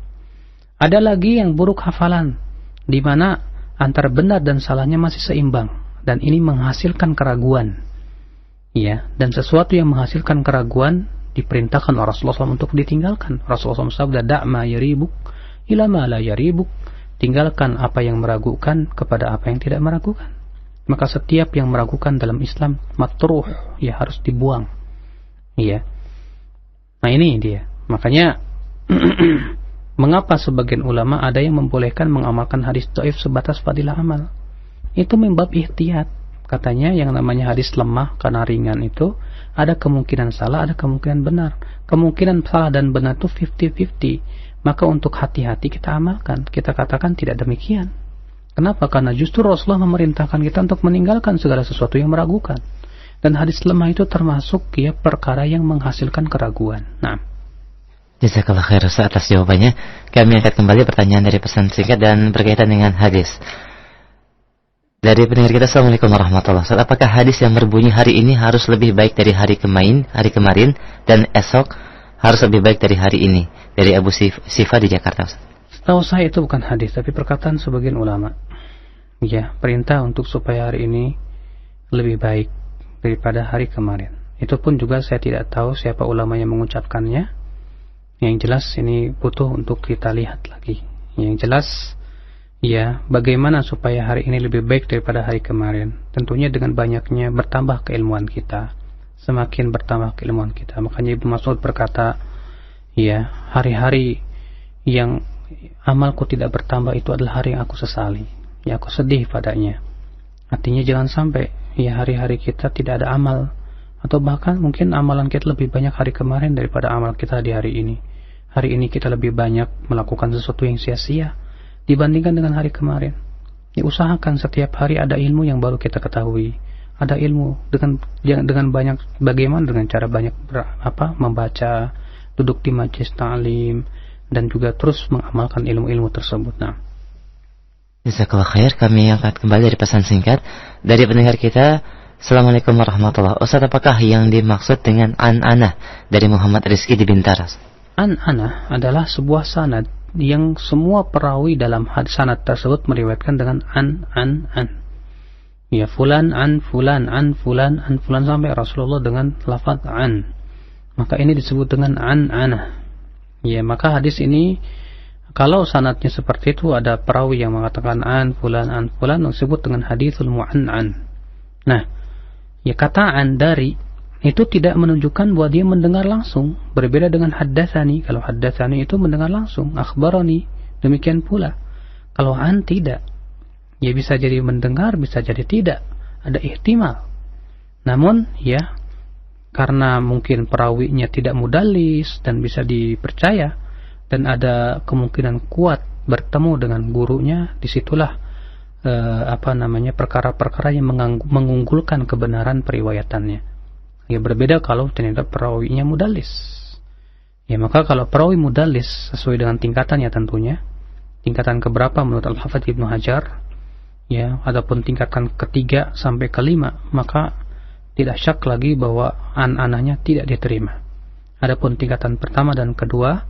Ada lagi yang buruk hafalan di mana antara benar dan salahnya masih seimbang dan ini menghasilkan keraguan. Ya, dan sesuatu yang menghasilkan keraguan diperintahkan oleh Rasulullah SAW untuk ditinggalkan. Rasulullah SAW sabda, "Da'ma yaribuk ila ma la yaribuk." Tinggalkan apa yang meragukan kepada apa yang tidak meragukan. Maka setiap yang meragukan dalam Islam matruh, ya harus dibuang. Iya. Nah ini dia. Makanya mengapa sebagian ulama ada yang membolehkan mengamalkan hadis dhaif sebatas fadilah amal? Itu membab ihtiyat. Katanya yang namanya hadis lemah karena ringan itu ada kemungkinan salah, ada kemungkinan benar. Kemungkinan salah dan benar itu 50-50. Maka untuk hati-hati kita amalkan. Kita katakan tidak demikian. Kenapa? Karena justru Rasulullah memerintahkan kita untuk meninggalkan segala sesuatu yang meragukan. Dan hadis lemah itu termasuk ya perkara yang menghasilkan keraguan. Nah, jazakallahu khair Ustaz atas jawabannya. Kami angkat kembali pertanyaan dari pesan singkat dan berkaitan dengan hadis. Dari pendengar kita, Assalamualaikum warahmatullahi wabarakatuh. Apakah hadis yang berbunyi hari ini harus lebih baik dari hari kemarin, dan esok harus lebih baik dari hari ini? Dari Abu Sifa di Jakarta. Setahu saya itu bukan hadis, tapi perkataan sebagian ulama. Ya, perintah untuk supaya hari ini lebih baik daripada hari kemarin. Itu pun juga saya tidak tahu siapa ulama yang mengucapkannya. Yang jelas ini butuh untuk kita lihat lagi. Yang jelas, ya, bagaimana supaya hari ini lebih baik daripada hari kemarin? Tentunya dengan banyaknya bertambah keilmuan kita. Semakin bertambah keilmuan kita. Makanya Ibnu Mas'ud berkata, ya, hari-hari yang amalku tidak bertambah itu adalah hari yang aku sesali. Ya, aku sedih padanya. Artinya jangan sampai ya hari-hari kita tidak ada amal. Atau bahkan mungkin amalan kita lebih banyak hari kemarin daripada amal kita di hari ini. Hari ini kita lebih banyak melakukan sesuatu yang sia-sia dibandingkan dengan hari kemarin. Diusahakan setiap hari ada ilmu yang baru kita ketahui. Ada ilmu dengan banyak, bagaimana dengan cara banyak membaca, duduk di majelis ta'lim, dan juga terus mengamalkan ilmu-ilmu tersebut. Nah, jazakallahu khair. Kami angkat kembali dari pesan singkat dari pendengar kita. Assalamualaikum warahmatullahi wabarakatuh. Ustaz, apakah yang dimaksud dengan an-anah dari Muhammad Rizki di Bintara? An-anah adalah sebuah sanad yang semua perawi dalam sanad tersebut meriwayatkan dengan an. Ya, fulan an fulan an fulan an fulan sampai Rasulullah dengan lafaz an. Maka ini disebut dengan an-anah. Ya, maka hadis ini kalau sanadnya seperti itu, ada perawi yang mengatakan an fulan disebut dengan haditsul mu'an'an. Nah, ya, kata an dari itu tidak menunjukkan bahwa dia mendengar langsung. Berbeda dengan haddatsani. Kalau haddatsani itu mendengar langsung, akhbarani, demikian pula. Kalau an tidak. Ya, bisa jadi mendengar, bisa jadi tidak. Ada ihtimal. Namun, ya, karena mungkin perawinya tidak mudallis dan bisa dipercaya dan ada kemungkinan kuat bertemu dengan gurunya, disitulah perkara-perkara yang mengunggulkan kebenaran periwayatannya. Ya, berbeda kalau ternyata perawinya mudallis. Ya, maka kalau perawi mudallis sesuai dengan tingkatannya tentunya, tingkatan keberapa menurut Al-Hafidz Ibnu Hajar, ya, ataupun tingkatan ketiga sampai kelima, maka tidak syak lagi bahwa anahnya tidak diterima. Adapun tingkatan pertama dan kedua,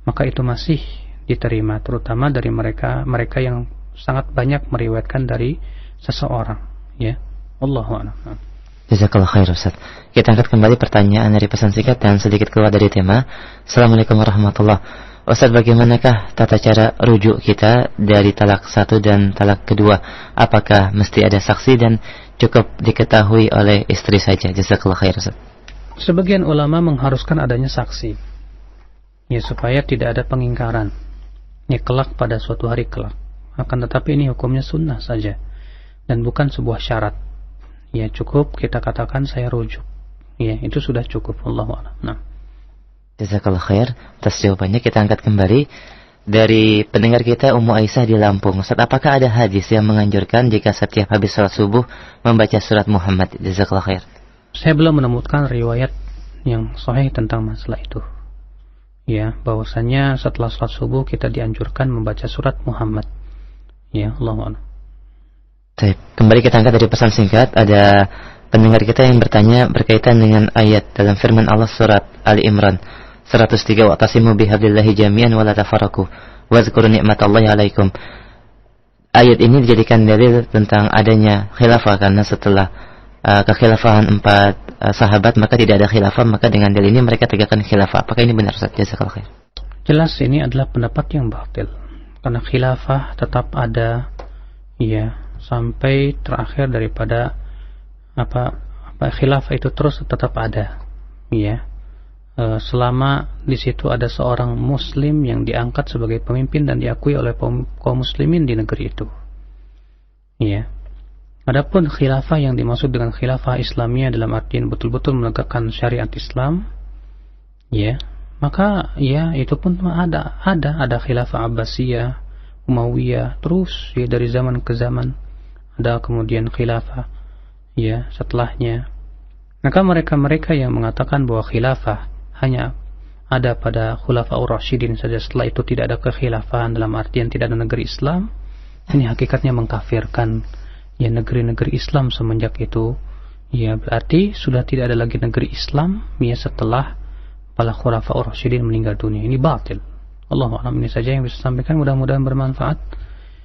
maka itu masih diterima, terutama dari mereka yang sangat banyak meriwayatkan dari seseorang, ya. Allahu a'lam. Jazakallah khair Ustaz. Kita angkat kembali pertanyaan dari pesan singkat dan sedikit keluar dari tema. Assalamualaikum warahmatullahi wabarakatuh. Ustaz, bagaimanakah tata cara rujuk kita dari talak satu dan talak kedua? Apakah mesti ada saksi dan cukup diketahui oleh istri saja? Jazakallah khair Ustaz. Sebagian ulama mengharuskan adanya saksi, ya, supaya tidak ada pengingkaran, ya, kelak pada suatu hari kelak. Akan tetapi ini hukumnya sunnah saja dan bukan sebuah syarat. Ya, cukup kita katakan saya rujuk. Ya, itu sudah cukup. Allahu a'lam. Nah. Jazakallah khair atas jawabannya. Kita angkat kembali dari pendengar kita Ummu Aisyah di Lampung. Ustaz, apakah ada hadis yang menganjurkan jika setiap habis salat subuh membaca surat Muhammad? Jazakallah khair. Saya belum menemukan riwayat yang sahih tentang masalah itu. Ya, bahwasanya setelah salat subuh kita dianjurkan membaca surat Muhammad. Ya, Allahu a'lam. Baik, kembali kita angkat dari pesan singkat. Ada pendengar kita yang bertanya berkaitan dengan ayat dalam firman Allah surat Ali Imran 103, wa'tasimu bihablillahi jami'an wa la tafarraqu wazkuru ni'matallahi 'alaikum. Ayat ini dijadikan dalil tentang adanya khilafah, karena setelah kekhilafahan 4 sahabat maka tidak ada khilafah, maka dengan dalil ini mereka tegakkan khilafah. Apakah ini benar Ustaz? Jazakallahu khair. Jelas ini adalah pendapat yang batil, karena khilafah tetap ada, ya, sampai terakhir daripada khilafah itu terus tetap ada, ya, selama di situ ada seorang muslim yang diangkat sebagai pemimpin dan diakui oleh kaum muslimin di negeri itu, ya. Adapun khilafah yang dimaksud dengan khilafah Islamiyah dalam artian betul-betul menegakkan syariat Islam, ya, maka ya itu pun ada khilafah Abbasiyah, Umayyah, terus ya dari zaman ke zaman ada kemudian khilafah, ya, setelahnya. Maka mereka yang mengatakan bahwa khilafah hanya ada pada Khulafaur Rasyidin saja, setelah itu tidak ada kekhilafahan dalam artian tidak ada negeri Islam, ini hakikatnya mengkafirkan, ya, negeri-negeri Islam semenjak itu. Ya, berarti sudah tidak ada lagi negeri Islam, ya, setelah para Khulafaur Rasyidin meninggal dunia. Ini batil. Allahu a'lam. Ini saja yang bisa sampaikan, mudah-mudahan bermanfaat.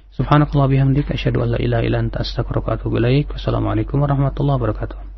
Subhanakallah bihamdika asyhadu an la ilaha illa anta astaghfiruka wa atubu ilaik. Wassalamualaikum warahmatullahi wabarakatuh.